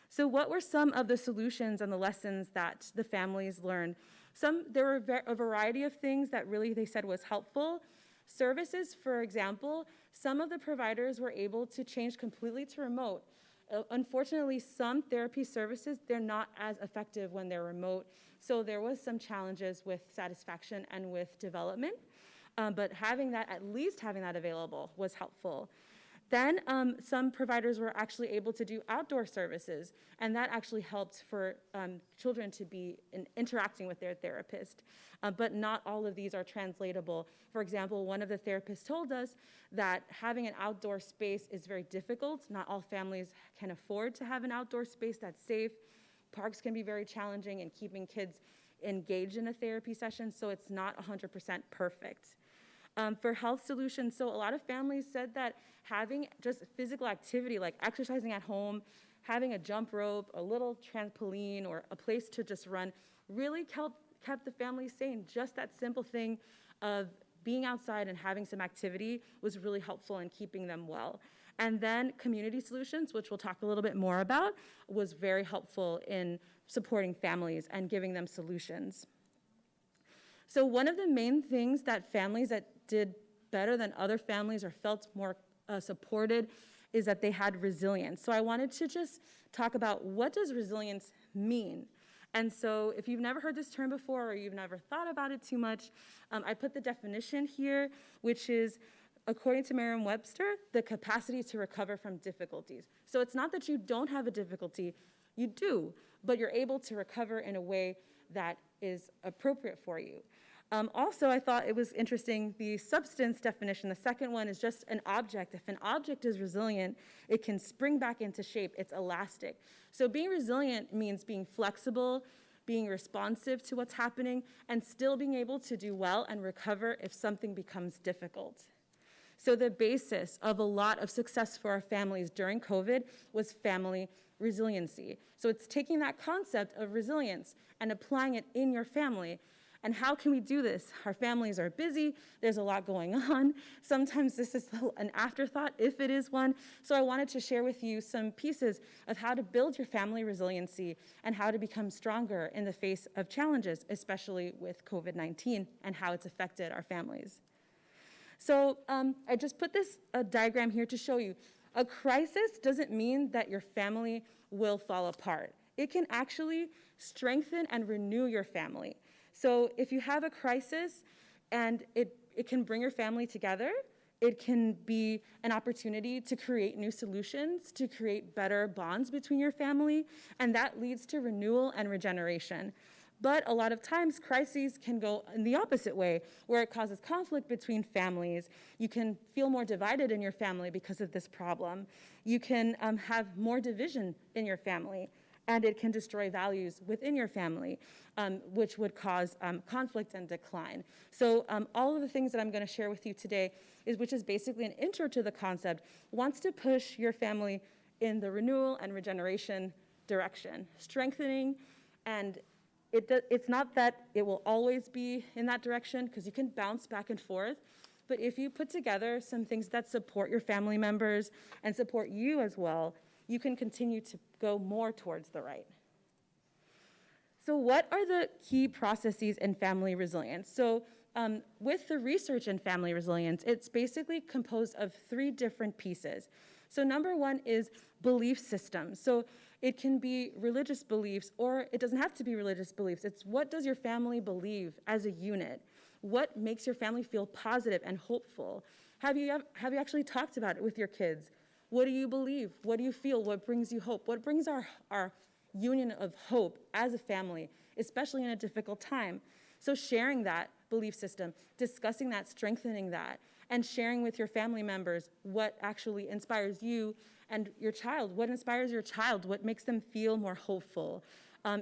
So what were some of the solutions and the lessons that the families learned? There were a variety of things that really they said was helpful. Services, for example, some of the providers were able to change completely to remote. Unfortunately, some therapy services, they're not as effective when they're remote. So there was some challenges with satisfaction and with development. But at least having that available was helpful. Then some providers were actually able to do outdoor services, and that actually helped for children to be interacting with their therapist. But not all of these are translatable. For example, one of the therapists told us that having an outdoor space is very difficult. Not all families can afford to have an outdoor space that's safe. Parks can be very challenging in keeping kids engaged in a therapy session, so it's not 100% perfect. For health solutions, so a lot of families said that having just physical activity, like exercising at home, having a jump rope, a little trampoline, or a place to just run, really kept the family sane. Just that simple thing of being outside and having some activity was really helpful in keeping them well. And then community solutions, which we'll talk a little bit more about, was very helpful in supporting families and giving them solutions. So one of the main things that families that did better than other families or felt more supported is that they had resilience. So I wanted to just talk about what does resilience mean? And so if you've never heard this term before or you've never thought about it too much, I put the definition here, which is, according to Merriam-Webster, the capacity to recover from difficulties. So it's not that you don't have a difficulty, you do, but you're able to recover in a way that is appropriate for you. Also, I thought it was interesting, the substance definition, the second one is just an object. If an object is resilient, it can spring back into shape, it's elastic. So being resilient means being flexible, being responsive to what's happening, and still being able to do well and recover if something becomes difficult. So the basis of a lot of success for our families during COVID was family resiliency. So it's taking that concept of resilience and applying it in your family. And how can we do this? Our families are busy, there's a lot going on. Sometimes this is an afterthought, if it is one. So I wanted to share with you some pieces of how to build your family resiliency and how to become stronger in the face of challenges, especially with COVID-19 and how it's affected our families. So I just put this diagram here to show you. A crisis doesn't mean that your family will fall apart. It can actually strengthen and renew your family. So if you have a crisis and it can bring your family together, it can be an opportunity to create new solutions, to create better bonds between your family, and that leads to renewal and regeneration. But a lot of times, crises can go in the opposite way, where it causes conflict between families. You can feel more divided in your family because of this problem. You can have more division in your family, and it can destroy values within your family, which would cause conflict and decline. So all of the things that I'm going to share with you today, which is basically an intro to the concept, wants to push your family in the renewal and regeneration direction, strengthening. And it's not that it will always be in that direction, because you can bounce back and forth. But if you put together some things that support your family members and support you as well, you can continue to go more towards the right. So what are the key processes in family resilience? So with the research in family resilience, it's basically composed of 3 different pieces. So number 1 is belief systems. So it can be religious beliefs, or it doesn't have to be religious beliefs. It's what does your family believe as a unit? What makes your family feel positive and hopeful? Have you actually talked about it with your kids? What do you believe? What do you feel? What brings you hope? What brings our union of hope as a family, especially in a difficult time? So sharing that belief system, discussing that, strengthening that, and sharing with your family members what actually inspires you and your child. What inspires your child? What makes them feel more hopeful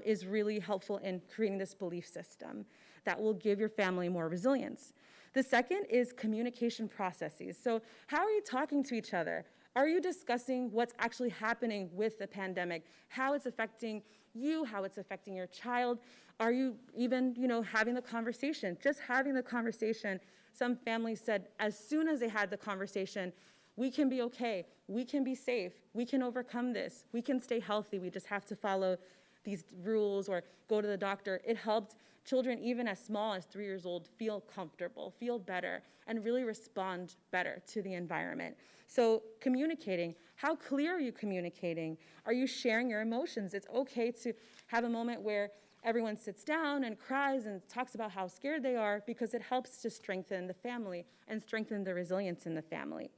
is really helpful in creating this belief system that will give your family more resilience. The second is communication processes. So how are you talking to each other? Are you discussing what's actually happening with the pandemic, how it's affecting you, how it's affecting your child? Are you even, having the conversation? Just having the conversation. Some families said as soon as they had the conversation, we can be okay, we can be safe, we can overcome this, we can stay healthy, we just have to follow these rules or go to the doctor. It helped children even as small as 3 years old feel comfortable, feel better, and really respond better to the environment. So communicating, how clear are you communicating? Are you sharing your emotions? It's okay to have a moment where everyone sits down and cries and talks about how scared they are, because it helps to strengthen the family and strengthen the resilience in the family.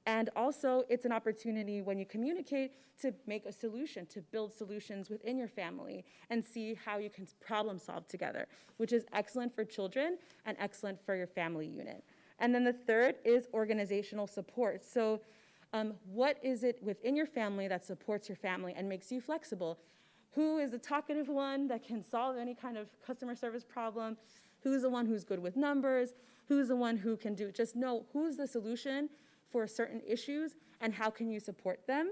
And also, it's an opportunity when you communicate to make a solution, to build solutions within your family and see how you can problem solve together, which is excellent for children and excellent for your family unit. And then the third is organizational support. So what is it within your family that supports your family and makes you flexible? Who is the talkative one that can solve any kind of customer service problem? Who's the one who's good with numbers? Who's the one who can do, just know who's the solution for certain issues and how can you support them?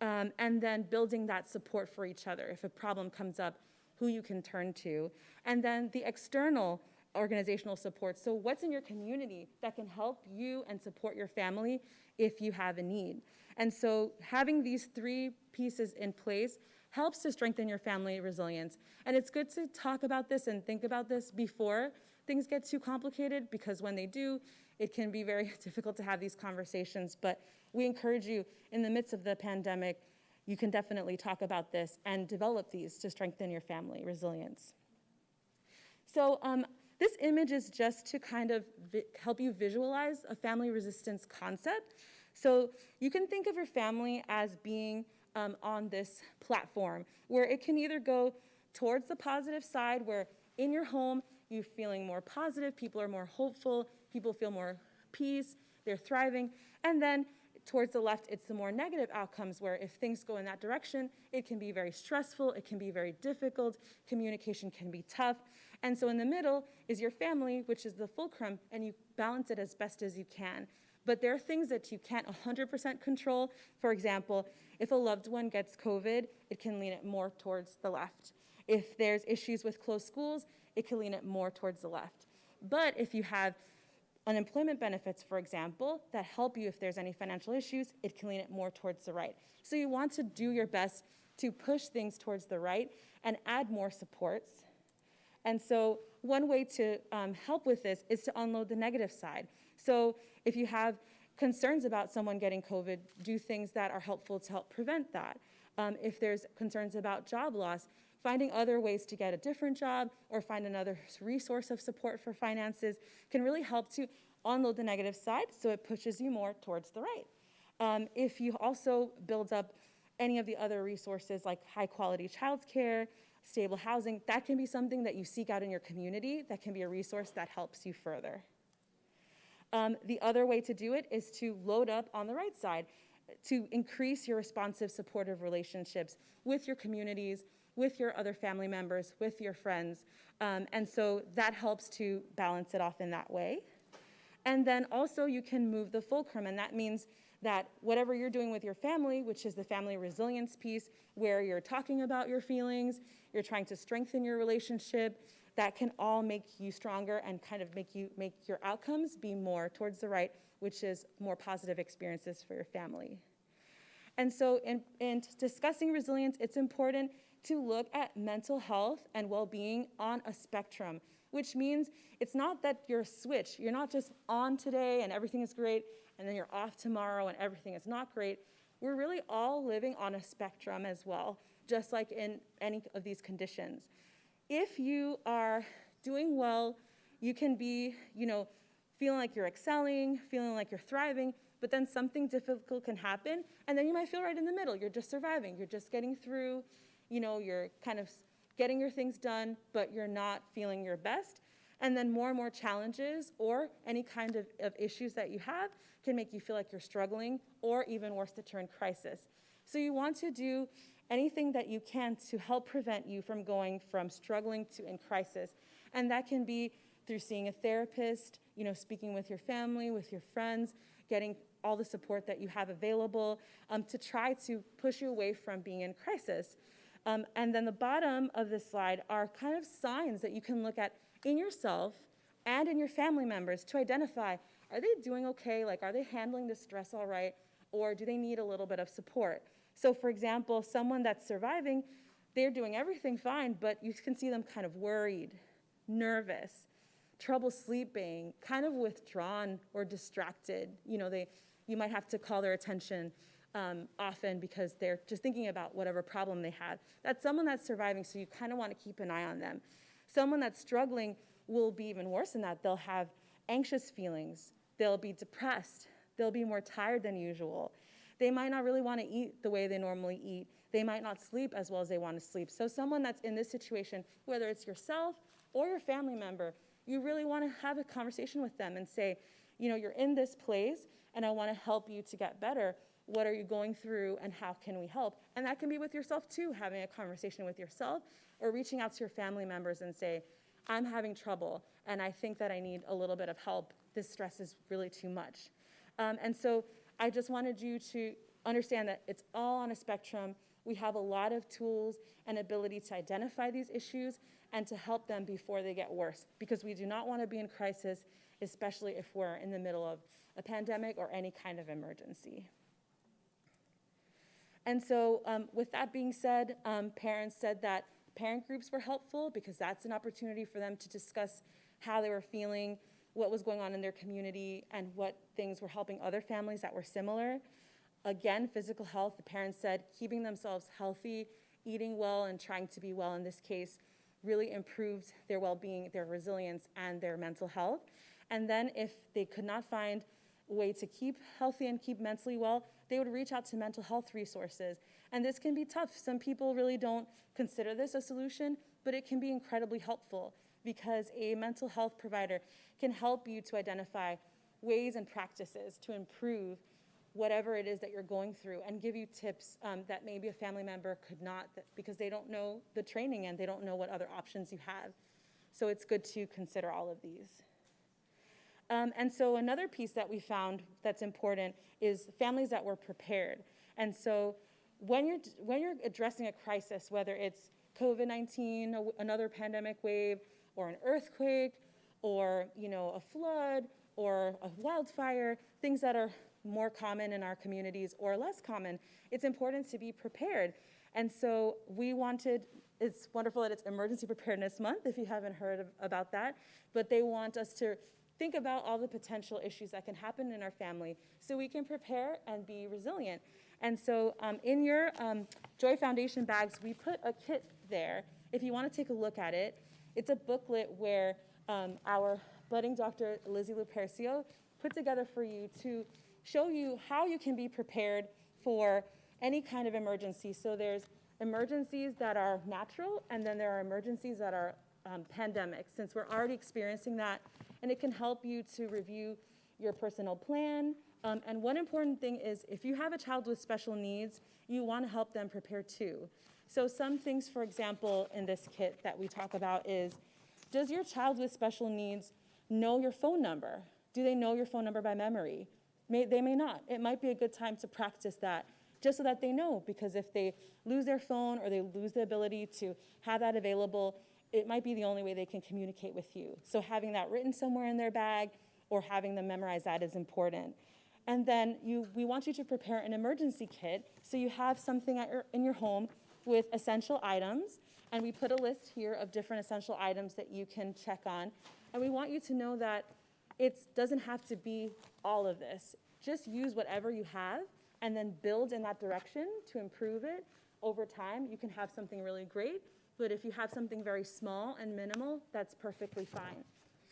And then building that support for each other. If a problem comes up, who you can turn to. And then the external organizational support. So what's in your community that can help you and support your family if you have a need? And so having these 3 pieces in place helps to strengthen your family resilience. And it's good to talk about this and think about this before things get too complicated, because when they do, it can be very difficult to have these conversations. But we encourage you, in the midst of the pandemic, you can definitely talk about this and develop these to strengthen your family resilience. So this image is just to kind of help you visualize a family resistance concept. So you can think of your family as being on this platform where it can either go towards the positive side, where in your home you're feeling more positive, people are more hopeful, people feel more peace, they're thriving, and then towards the left, it's the more negative outcomes where if things go in that direction, it can be very stressful, it can be very difficult, communication can be tough. And so in the middle is your family, which is the fulcrum, and you balance it as best as you can. But there are things that you can't 100% control. For example, if a loved one gets COVID, it can lean it more towards the left. If there's issues with closed schools, it can lean it more towards the left. But if you have unemployment benefits, for example, that help you if there's any financial issues, it can lean it more towards the right. So you want to do your best to push things towards the right and add more supports. And so one way to help with this is to unload the negative side. So if you have concerns about someone getting COVID, do things that are helpful to help prevent that. If there's concerns about job loss, finding other ways to get a different job or find another resource of support for finances can really help to unload the negative side so it pushes you more towards the right. If you also build up any of the other resources like high quality childcare, stable housing, that can be something that you seek out in your community that can be a resource that helps you further. The other way to do it is to load up on the right side, to increase your responsive, supportive relationships with your communities, with your other family members, with your friends. And so that helps to balance it off in that way. And then also you can move the fulcrum, and that means that whatever you're doing with your family, which is the family resilience piece, where you're talking about your feelings, you're trying to strengthen your relationship, that can all make you stronger and kind of make your outcomes be more towards the right, which is more positive experiences for your family. And so in discussing resilience, it's important to look at mental health and well-being on a spectrum, which means it's not that you're a switch. You're not just on today and everything is great, and then you're off tomorrow and everything is not great. We're really all living on a spectrum as well, just like in any of these conditions. If you are doing well, you can be, feeling like you're excelling, feeling like you're thriving, but then something difficult can happen, and then you might feel right in the middle. You're just surviving. You're just getting through. You're kind of getting your things done, but you're not feeling your best. And then more and more challenges or any kind of issues that you have can make you feel like you're struggling, or even worse, to turn crisis. So you want to do anything that you can to help prevent you from going from struggling to in crisis. And that can be through seeing a therapist, speaking with your family, with your friends, getting all the support that you have available to try to push you away from being in crisis. And then the bottom of this slide are kind of signs that you can look at in yourself and in your family members to identify, are they doing okay? Like, are they handling the stress all right? Or do they need a little bit of support? So for example, someone that's surviving, they're doing everything fine, but you can see them kind of worried, nervous, trouble sleeping, kind of withdrawn or distracted. You might have to call their attention often because they're just thinking about whatever problem they had. That's someone that's surviving, so you kind of want to keep an eye on them. Someone that's struggling will be even worse than that. They'll have anxious feelings. They'll be depressed. They'll be more tired than usual. They might not really want to eat the way they normally eat. They might not sleep as well as they want to sleep. So someone that's in this situation, whether it's yourself or your family member, you really want to have a conversation with them and say, you're in this place and I want to help you to get better. What are you going through and how can we help? And that can be with yourself too, having a conversation with yourself or reaching out to your family members and say, I'm having trouble and I think that I need a little bit of help. This stress is really too much. And so I just wanted you to understand that it's all on a spectrum. We have a lot of tools and ability to identify these issues and to help them before they get worse, because we do not want to be in crisis, especially if we're in the middle of a pandemic or any kind of emergency. And so with that being said, parents said that parent groups were helpful because that's an opportunity for them to discuss how they were feeling, what was going on in their community, and what things were helping other families that were similar. Again, physical health, the parents said keeping themselves healthy, eating well, and trying to be well in this case really improved their well-being, their resilience, and their mental health. And then if they could not find a way to keep healthy and keep mentally well, they would reach out to mental health resources. And this can be tough. Some people really don't consider this a solution, but it can be incredibly helpful because a mental health provider can help you to identify ways and practices to improve whatever it is that you're going through and give you tips that maybe a family member could not, because they don't know the training and they don't know what other options you have. So it's good to consider all of these. And so another piece that we found that's important is families that were prepared. And so when you're addressing a crisis, whether it's COVID-19, another pandemic wave, or an earthquake, or a flood, or a wildfire, things that are more common in our communities or less common, it's important to be prepared. And so it's wonderful that it's Emergency Preparedness Month, if you haven't heard about that, but they want us to think about all the potential issues that can happen in our family so we can prepare and be resilient. And so in your Joy Foundation bags, we put a kit there. If you want to take a look at it, it's a booklet where our budding Dr. Lizzie Lupercio put together for you to show you how you can be prepared for any kind of emergency. So there's emergencies that are natural, and then there are emergencies that are pandemic, since we're already experiencing that, and it can help you to review your personal plan. And one important thing is if you have a child with special needs, you want to help them prepare too. So some things, for example, in this kit that we talk about is, does your child with special needs know your phone number? Do they know your phone number by memory? They may not. It might be a good time to practice that, just so that they know, because if they lose their phone or they lose the ability to have that available, it might be the only way they can communicate with you. So having that written somewhere in their bag or having them memorize that is important. And then we want you to prepare an emergency kit, so you have something in your home with essential items, and we put a list here of different essential items that you can check on. And we want you to know that it doesn't have to be all of this. Just use whatever you have and then build in that direction to improve it over time. You can have something really great, but if you have something very small and minimal, that's perfectly fine.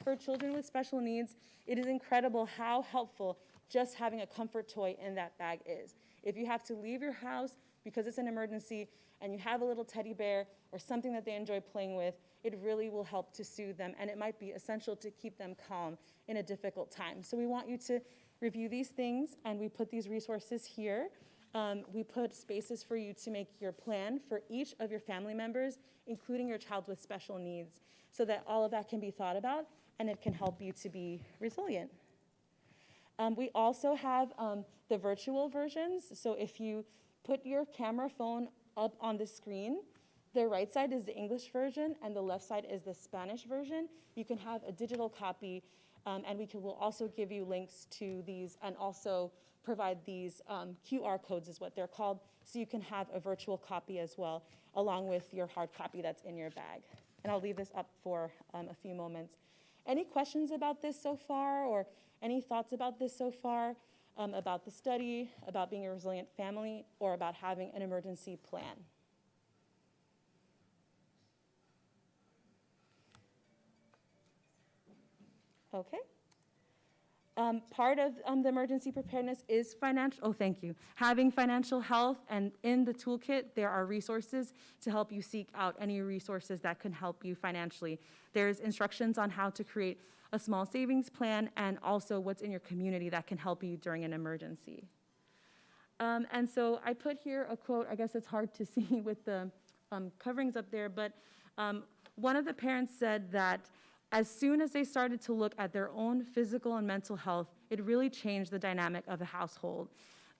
For children with special needs, it is incredible how helpful just having a comfort toy in that bag is. If you have to leave your house because it's an emergency and you have a little teddy bear or something that they enjoy playing with, it really will help to soothe them, and it might be essential to keep them calm in a difficult time. So we want you to review these things, and we put these resources here. We put spaces for you to make your plan for each of your family members, including your child with special needs, so that all of that can be thought about, and it can help you to be resilient. We also have the virtual versions. So if you put your camera phone up on the screen, the right side is the English version and the left side is the Spanish version. You can have a digital copy, and we'll also give you links to these and also provide these QR codes is what they're called, so you can have a virtual copy as well, along with your hard copy that's in your bag. And I'll leave this up for a few moments. Any questions about this so far, or any thoughts about this so far, about the study, about being a resilient family, or about having an emergency plan? Okay. Part of the emergency preparedness is having financial health, and in the toolkit, there are resources to help you seek out any resources that can help you financially. There's instructions on how to create a small savings plan, and also what's in your community that can help you during an emergency. And so I put here a quote. I guess it's hard to see with the coverings up there, but one of the parents said that as soon as they started to look at their own physical and mental health, it really changed the dynamic of the household.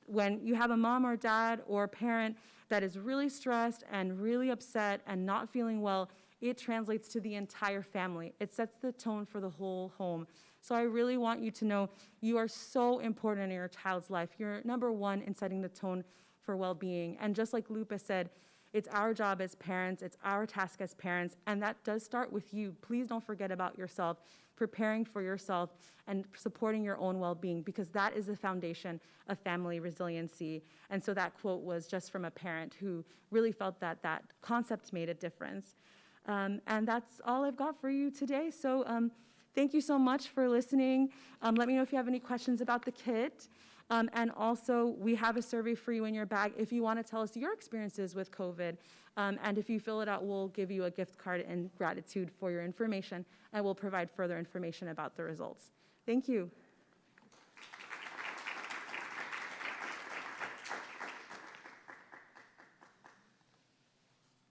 When you have a mom or dad or a parent that is really stressed and really upset and not feeling well, it translates to the entire family. It sets the tone for the whole home. So I really want you to know you are so important in your child's life. You're number one in setting the tone for well-being. And just like Lupe said, it's our job as parents, it's our task as parents, and that does start with you. Please don't forget about yourself, preparing for yourself, and supporting your own well-being, because that is the foundation of family resiliency. And so that quote was just from a parent who really felt that that concept made a difference. And that's all I've got for you today. So thank you so much for listening. Let me know if you have any questions about the kit. And also, we have a survey for you in your bag if you want to tell us your experiences with COVID. And if you fill it out, we'll give you a gift card in gratitude for your information, and we'll provide further information about the results. Thank you.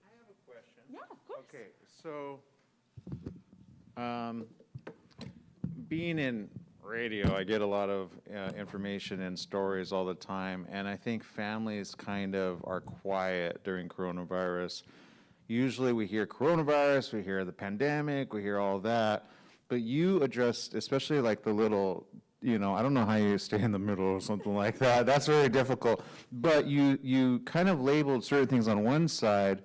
I have a question. Yeah, of course. Okay, so being in radio, I get a lot of information and stories all the time, and I think families kind of are quiet during coronavirus. Usually we hear coronavirus, we hear the pandemic, we hear all that, but you addressed, especially like the little, I don't know how you stay in the middle or something like that. That's very difficult. But you kind of labeled certain things on one side,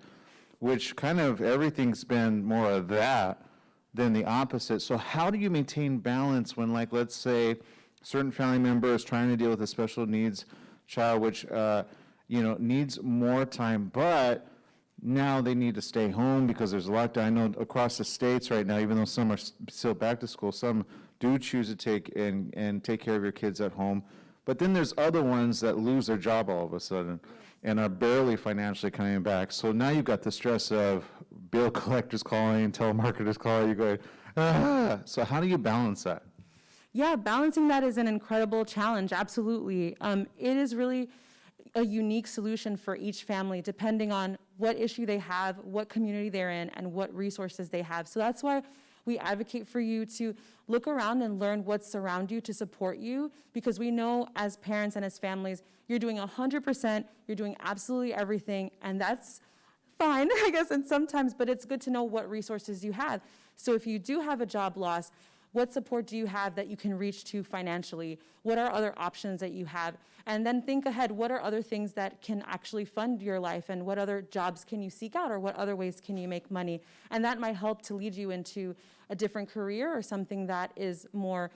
which kind of everything's been more of that than the opposite. So how do you maintain balance when, like, let's say certain family member is trying to deal with a special needs child, which, needs more time, but now they need to stay home because there's a lockdown. I know across the states right now, even though some are still back to school, some do choose to take care of your kids at home. But then there's other ones that lose their job all of a sudden and are barely financially coming back. So now you've got the stress of bill collectors calling, telemarketers calling, you going, ah. So how do you balance that? Yeah, balancing that is an incredible challenge, absolutely. It is really a unique solution for each family, depending on what issue they have, what community they're in, and what resources they have. So that's why we advocate for you to look around and learn what's around you to support you, because we know as parents and as families, you're doing 100%, you're doing absolutely everything, and that's fine, I guess, and sometimes, but it's good to know what resources you have. So if you do have a job loss, what support do you have that you can reach to financially? What are other options that you have? And then think ahead, what are other things that can actually fund your life, and what other jobs can you seek out, or what other ways can you make money? And that might help to lead you into a different career or something that is more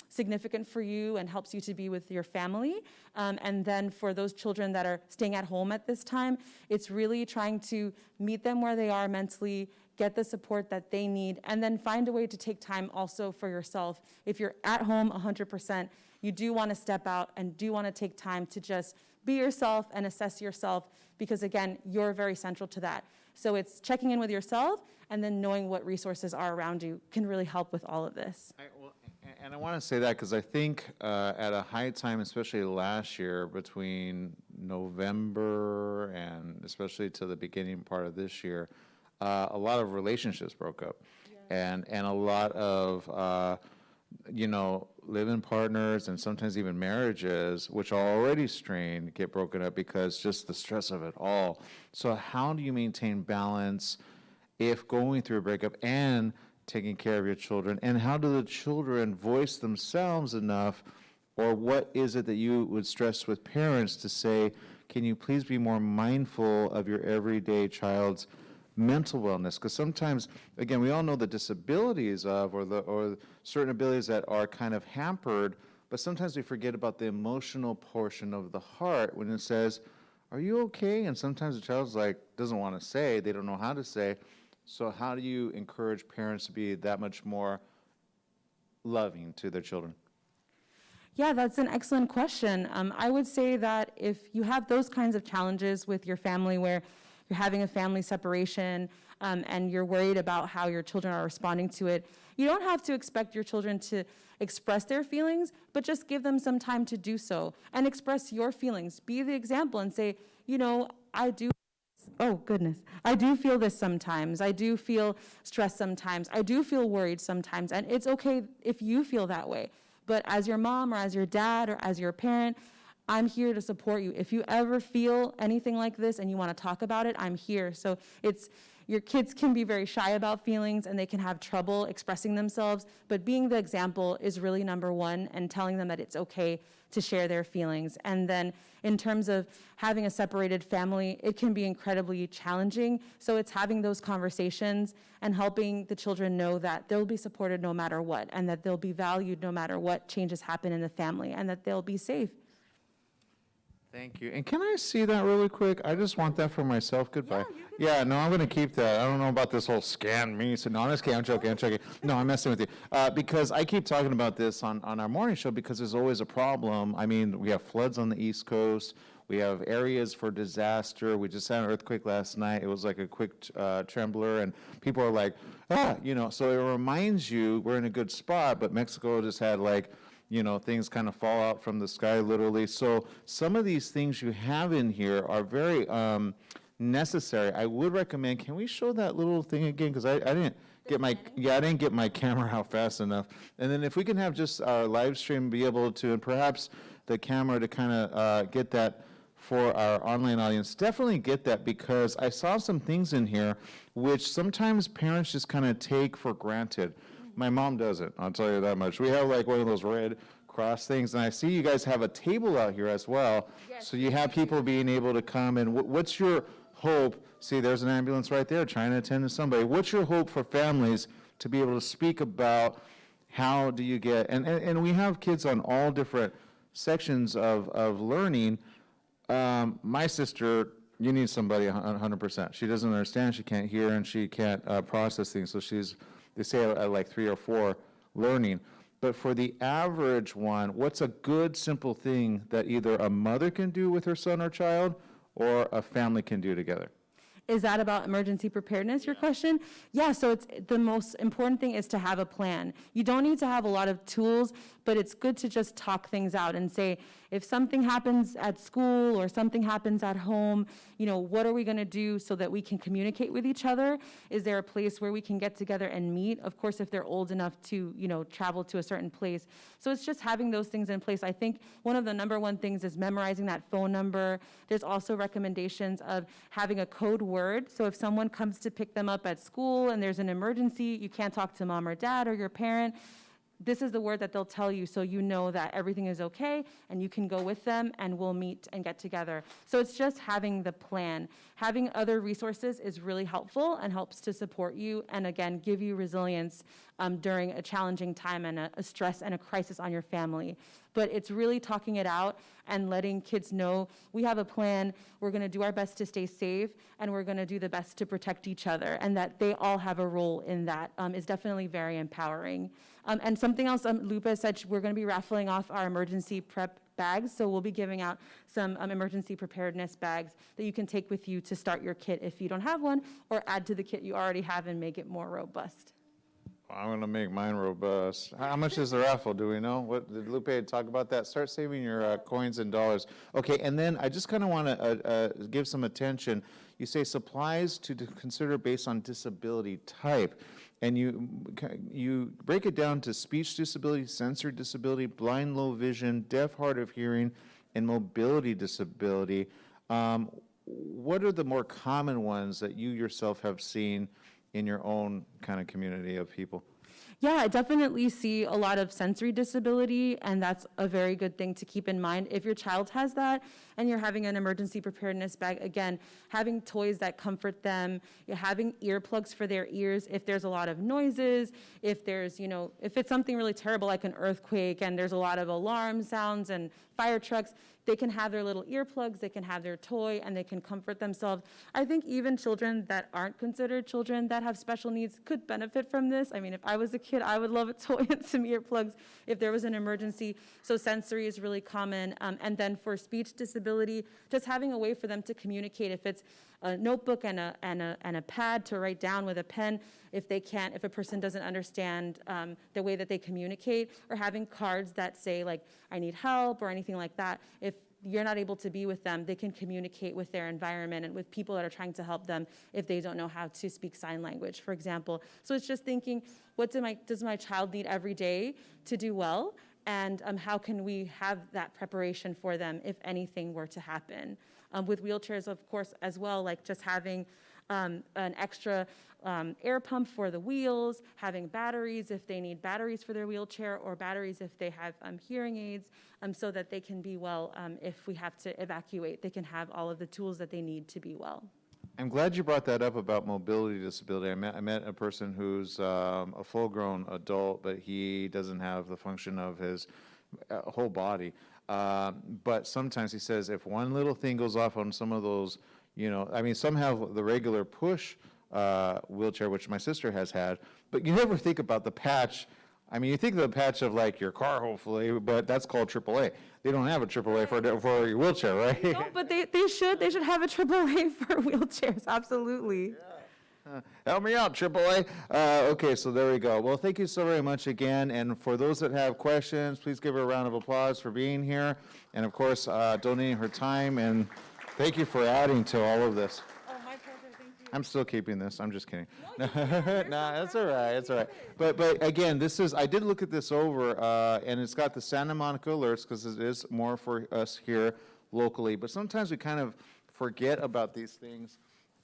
significant for you and helps you to be with your family. And then for those children that are staying at home at this time, it's really trying to meet them where they are mentally, get the support that they need, and then find a way to take time also for yourself. If you're at home 100%, you do want to step out and do want to take time to just be yourself and assess yourself, because again, you're very central to that. So it's checking in with yourself and then knowing what resources are around you can really help with all of this. And I want to say that because I think at a high time, especially last year, between November and especially to the beginning part of this year, a lot of relationships broke up. Yeah. And a lot of, live-in partners and sometimes even marriages, which are already strained, get broken up because just the stress of it all. So how do you maintain balance if going through a breakup and taking care of your children? And how do the children voice themselves enough, or what is it that you would stress with parents to say, can you please be more mindful of your everyday child's mental wellness? Because sometimes, again, we all know the disabilities of, or certain abilities that are kind of hampered, but sometimes we forget about the emotional portion of the heart when it says, are you okay? And sometimes the child's like, doesn't want to say, they don't know how to say. So how do you encourage parents to be that much more loving to their children? Yeah, that's an excellent question. I would say that if you have those kinds of challenges with your family where you're having a family separation and you're worried about how your children are responding to it, you don't have to expect your children to express their feelings, but just give them some time to do so and express your feelings. Be the example and say, I do feel this sometimes. I do feel stressed sometimes. I do feel worried sometimes. And it's okay if you feel that way. But as your mom or as your dad or as your parent, I'm here to support you. If you ever feel anything like this and you want to talk about it, I'm here. So your kids can be very shy about feelings and they can have trouble expressing themselves, but being the example is really number one, and telling them that it's okay to share their feelings. And then in terms of having a separated family, it can be incredibly challenging. So it's having those conversations and helping the children know that they'll be supported no matter what, and that they'll be valued no matter what changes happen in the family, and that they'll be safe. Thank you. And can I see that really quick? I just want that for myself. Goodbye. Yeah, no, I'm going to keep that. I don't know about this whole scan me. So, no, I'm just kidding. I'm joking. No, I'm messing with you. Because I keep talking about this on our morning show because there's always a problem. I mean, we have floods on the East Coast. We have areas for disaster. We just had an earthquake last night. It was like a quick trembler, and people are like, so it reminds you we're in a good spot, but Mexico just had things kind of fall out from the sky, literally. So some of these things you have in here are very necessary. I would recommend, can we show that little thing again? Because I didn't get my camera out fast enough. And then if we can have just our live stream be able to, and perhaps the camera to kind of get that for our online audience, definitely get that, because I saw some things in here which sometimes parents just kind of take for granted. My mom doesn't, I'll tell you that much. We have like one of those red cross things, and I see you guys have a table out here as well. Yes. So you have people being able to come, and what's your hope? See, there's an ambulance right there trying to attend to somebody. What's your hope for families to be able to speak about how do you get, and we have kids on all different sections of learning. My sister, you need somebody 100%. She doesn't understand, she can't hear, and she can't process things, so they say at like 3 or 4 learning. But for the average one, what's a good, simple thing that either a mother can do with her son or child, or a family can do together? Is that about emergency preparedness, your question? Yeah, so it's the most important thing is to have a plan. You don't need to have a lot of tools, but it's good to just talk things out and say, if something happens at school or something happens at home, what are we going to do so that we can communicate with each other? Is there a place where we can get together and meet? Of course, if they're old enough to, travel to a certain place. So it's just having those things in place. I think one of the number one things is memorizing that phone number. There's also recommendations of having a code word. So if someone comes to pick them up at school and there's an emergency, you can't talk to mom or dad or your parent, this is the word that they'll tell you, so you know that everything is okay and you can go with them and we'll meet and get together. So it's just having the plan. Having other resources is really helpful and helps to support you and, again, give you resilience during a challenging time and a stress and a crisis on your family. But it's really talking it out and letting kids know we have a plan, we're going to do our best to stay safe, and we're going to do the best to protect each other, and that they all have a role in that is definitely very empowering. And something else, Lupe said we're going to be raffling off our emergency prep bags, so we'll be giving out some emergency preparedness bags that you can take with you to start your kit if you don't have one, or add to the kit you already have and make it more robust. I'm going to make mine robust. How much is the raffle? Do we know? What did Lupe talk about that? Start saving your coins and dollars. Okay, and then I just kind of want to give some attention. You say supplies to consider based on disability type, and you break it down to speech disability, sensory disability, blind, low vision, deaf, hard of hearing, and mobility disability. What are the more common ones that you yourself have seen in your own kind of community of people? Yeah, I definitely see a lot of sensory disability, and that's a very good thing to keep in mind. If your child has that and you're having an emergency preparedness bag, again, having toys that comfort them, you're having earplugs for their ears if there's a lot of noises, if there's, if it's something really terrible like an earthquake and there's a lot of alarm sounds and fire trucks, they can have their little earplugs, they can have their toy, and they can comfort themselves. I think even children that aren't considered children that have special needs could benefit from this. I mean, if I was a kid, I would love a toy and some earplugs if there was an emergency. So sensory is really common. And then for speech disability, just having a way for them to communicate. If it's a notebook and a pad to write down with a pen, if a person doesn't understand the way that they communicate, or having cards that say like, I need help or anything like that. If you're not able to be with them, they can communicate with their environment and with people that are trying to help them if they don't know how to speak sign language, for example. So it's just thinking, what does my child need every day to do well? and how can we have that preparation for them if anything were to happen. With wheelchairs, of course, as well, like just having an extra air pump for the wheels, having batteries if they need batteries for their wheelchair, or batteries if they have hearing aids, so that they can be well if we have to evacuate. They can have all of the tools that they need to be well. I'm glad you brought that up about mobility disability. I met a person who's a full-grown adult, but he doesn't have the function of his whole body. But sometimes he says if one little thing goes off on some of those, I mean, some have the regular push wheelchair, which my sister has had, but you never think about the patch. I mean, you think of the patch of like your car, hopefully, but that's called AAA. They don't have a AAA for your wheelchair, right? No, but they should have a AAA for wheelchairs, absolutely. Help me out, AAA. Okay, so there we go. Well, thank you so very much again. And for those that have questions, please give her a round of applause for being here. And of course, donating her time. And thank you for adding to all of this. Oh, my pleasure, thank you. I'm still keeping this. I'm just kidding. No, that's all right. It's all right. But again, I did look at this over, and it's got the Santa Monica alerts because it is more for us here locally. But sometimes we kind of forget about these things.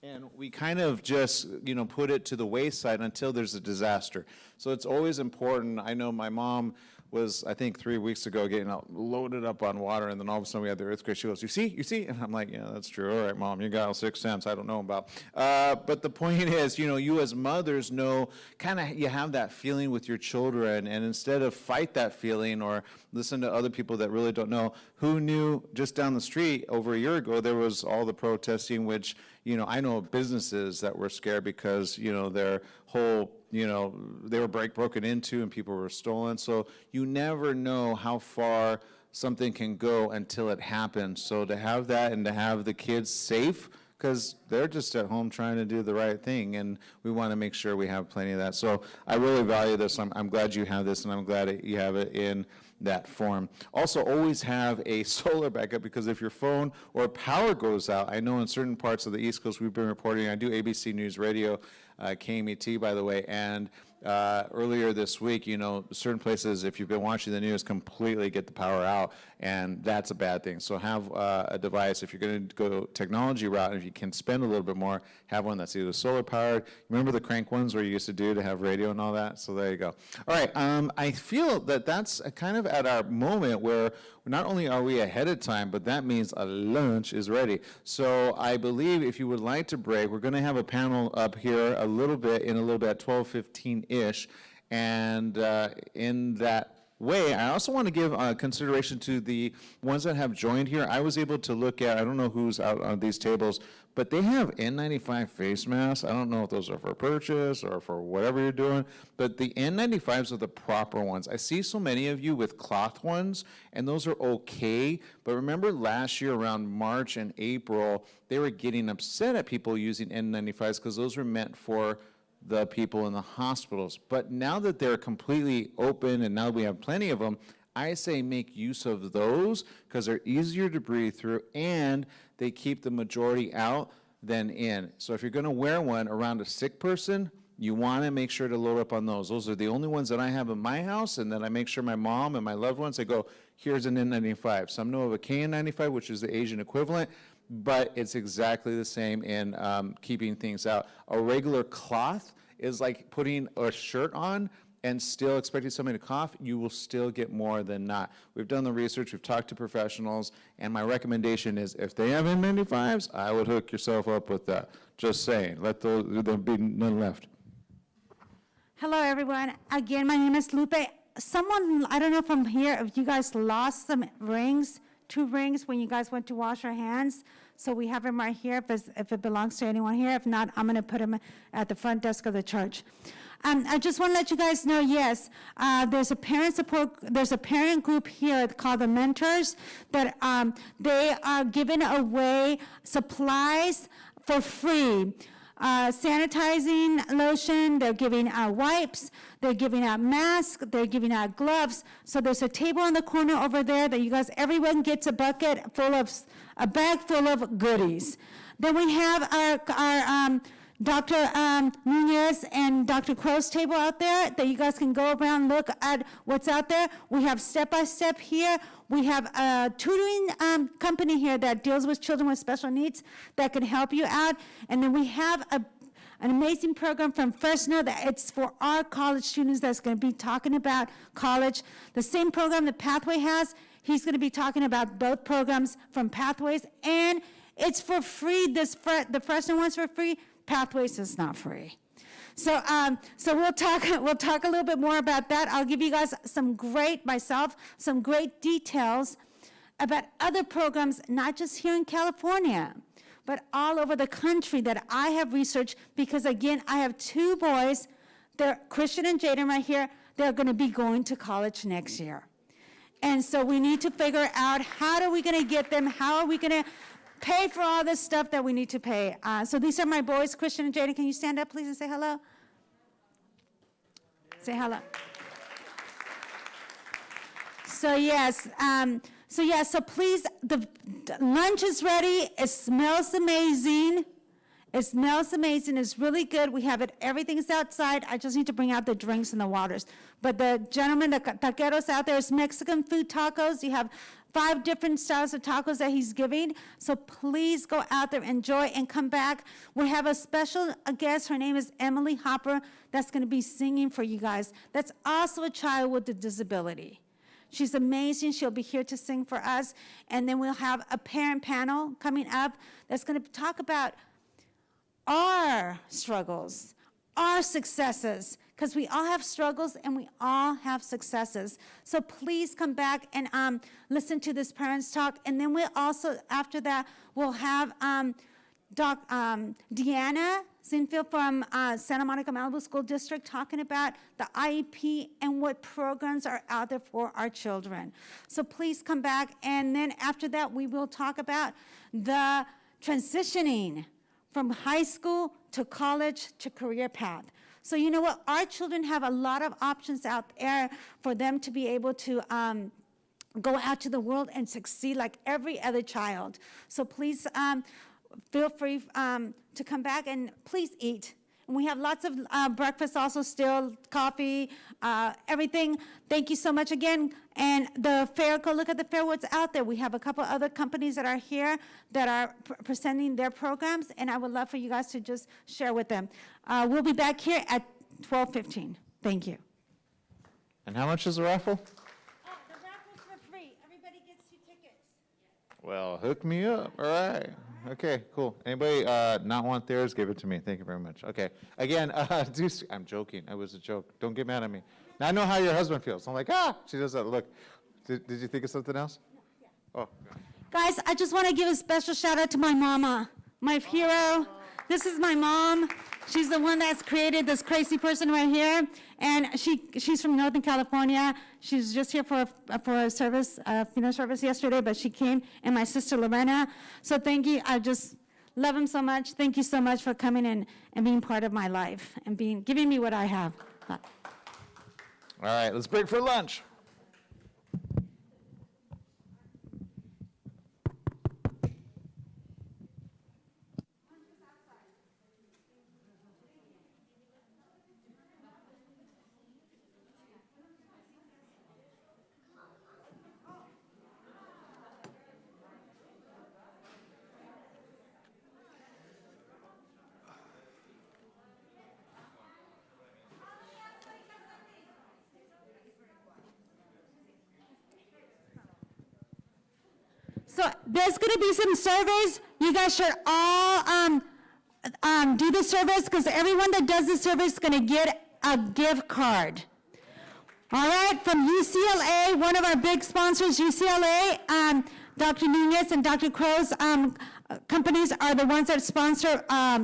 And we kind of just, put it to the wayside until there's a disaster. So it's always important. I know my mom was, I think 3 weeks ago, getting loaded up on water, and then all of a sudden we had the earthquake. She goes, you see? And I'm like, yeah, that's true. All right, Mom, you got 6 cents I don't know about. But the point is, you as mothers know, you have that feeling with your children, and instead of fight that feeling or listen to other people that really don't know, who knew just down the street over a year ago there was all the protesting, which, I know of businesses that were scared because, their whole, they were broken into and people were stolen. So you never know how far something can go until it happens. So to have that and to have the kids safe, because they're just at home trying to do the right thing, and we want to make sure we have plenty of that. So I really value this. I'm glad you have this, and I'm glad that you have it in that form. Also, always have a solar backup, because if your phone or power goes out, I know in certain parts of the East Coast we've been reporting, I do ABC News Radio, KMET, by the way, and earlier this week, certain places, if you've been watching the news, completely get the power out, and that's a bad thing. So have a device, if you're going to go technology route, and if you can spend a little bit more, have one that's either solar powered. Remember the crank ones where you used to do to have radio and all that? So there you go. All right, I feel that that's kind of at our moment where not only are we ahead of time, but that means a lunch is ready. So I believe if you would like to break, we're going to have a panel up here in a little bit at 12:15-ish, and in that way, I also want to give consideration to the ones that have joined here. I was able to look at, I don't know who's out on these tables, but they have N95 face masks. I don't know if those are for purchase or for whatever you're doing, but the N95s are the proper ones. I see so many of you with cloth ones, and those are okay, but remember last year around March and April, they were getting upset at people using N95s because those were meant for the people in the hospitals. But now that they're completely open and now we have plenty of them, I say make use of those because they're easier to breathe through and they keep the majority out than in. So if you're going to wear one around a sick person, you want to make sure to load up on those. Those are the only ones that I have in my house, and then I make sure my mom and my loved ones, I go, here's an N95. Some know of a KN95, which is the Asian equivalent, but it's exactly the same in keeping things out. A regular cloth is like putting a shirt on and still expecting somebody to cough. You will still get more than not. We've done the research, we've talked to professionals, and my recommendation is if they have N95s, I would hook yourself up with that. Just saying, there be none left. Hello, everyone. Again, my name is Lupe. Someone, I don't know from here, if you guys lost some rings, 2 rings when you guys went to wash your hands. So we have them right here if it belongs to anyone here. If not, I'm going to put them at the front desk of the church. I just want to let you guys know, yes, there's a parent group here called the Mentors that they are giving away supplies for free. Sanitizing lotion, they're giving out wipes, they're giving out masks, they're giving out gloves. So there's a table in the corner over there that you guys, everyone gets a bag full of goodies. Then we have our Dr. Nunez and Dr. Crow's table out there that you guys can go around, look at what's out there. We have step-by-step here. We have a tutoring company here that deals with children with special needs that can help you out. And then we have an amazing program from Fresno that it's for our college students that's going to be talking about college. The same program that Pathway has, he's going to be talking about both programs from Pathways, and it's for free. The Fresno one's for free. Pathways is not free. So we'll talk a little bit more about that. I'll give you guys some great details about other programs, not just here in California, but all over the country that I have researched, because again, I have two boys, they're Christian and Jaden right here, they're gonna be going to college next year. And so we need to figure out how are we gonna get them, how are we gonna pay for all this stuff that we need to pay. So these are my boys, Christian and Jaden. Can you stand up, please, and say hello? Say hello. So yes, so please, the lunch is ready. It smells amazing. It's really good. We have it, everything's outside. I just need to bring out the drinks and the waters. But the gentleman, the taqueros out there, is Mexican food tacos. You have 5 different styles of tacos that he's giving. So please go out there, enjoy, and come back. We have a special guest. Her name is Emily Hopper that's going to be singing for you guys. That's also a child with a disability. She's amazing. She'll be here to sing for us. And then we'll have a parent panel coming up that's going to talk about our struggles, our successes, because we all have struggles and we all have successes. So please come back and listen to this parents talk. And then we'll also, after that, we'll have Deanna Zinfield from Santa Monica Malibu School District talking about the IEP and what programs are out there for our children. So please come back. And then after that, we will talk about the transitioning from high school to college to career path. So you know what? Our children have a lot of options out there for them to be able to go out to the world and succeed like every other child. So please feel free to come back and please eat. And we have lots of breakfast also still, coffee, everything. Thank you so much again. And the fair, go look at the fair, what's out there. We have a couple other companies that are here that are presenting their programs, and I would love for you guys to just share with them. We'll be back here at 12:15. Thank you. And how much is the raffle? The raffle's for free. Everybody gets 2 tickets. Well, hook me up. All right. Okay, cool. Anybody not want theirs, give it to me. Thank you very much. Okay. Again, I'm joking. It was a joke. Don't get mad at me. Now I know how your husband feels. I'm like, she does that look. Did you think of something else? Oh. Guys, I just want to give a special shout out to my mama, my hero. This is my mom. She's the one that's created this crazy person right here. And she's from Northern California. She's just here for a service, funeral service yesterday, but she came, and my sister Lorena. So thank you. I just love him so much. Thank you so much for coming in and being part of my life and giving me what I have. All right, let's break for lunch. So there's going to be some surveys. You guys should all do the surveys, because everyone that does the survey is going to get a gift card. All right, from UCLA, one of our big sponsors, UCLA, Dr. Nunez and Dr. Crow's companies are the ones that sponsor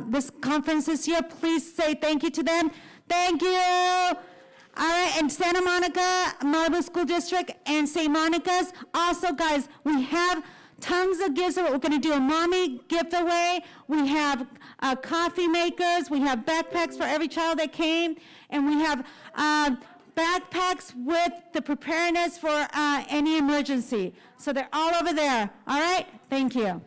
this conference this year. Please say thank you to them. Thank you. All right, and Santa Monica Malibu School District and St. Monica's. Also, guys, we have tons of gifts. We're going to do a mommy giveaway. We have coffee makers. We have backpacks for every child that came. And we have backpacks with the preparedness for any emergency. So they're all over there. All right? Thank you.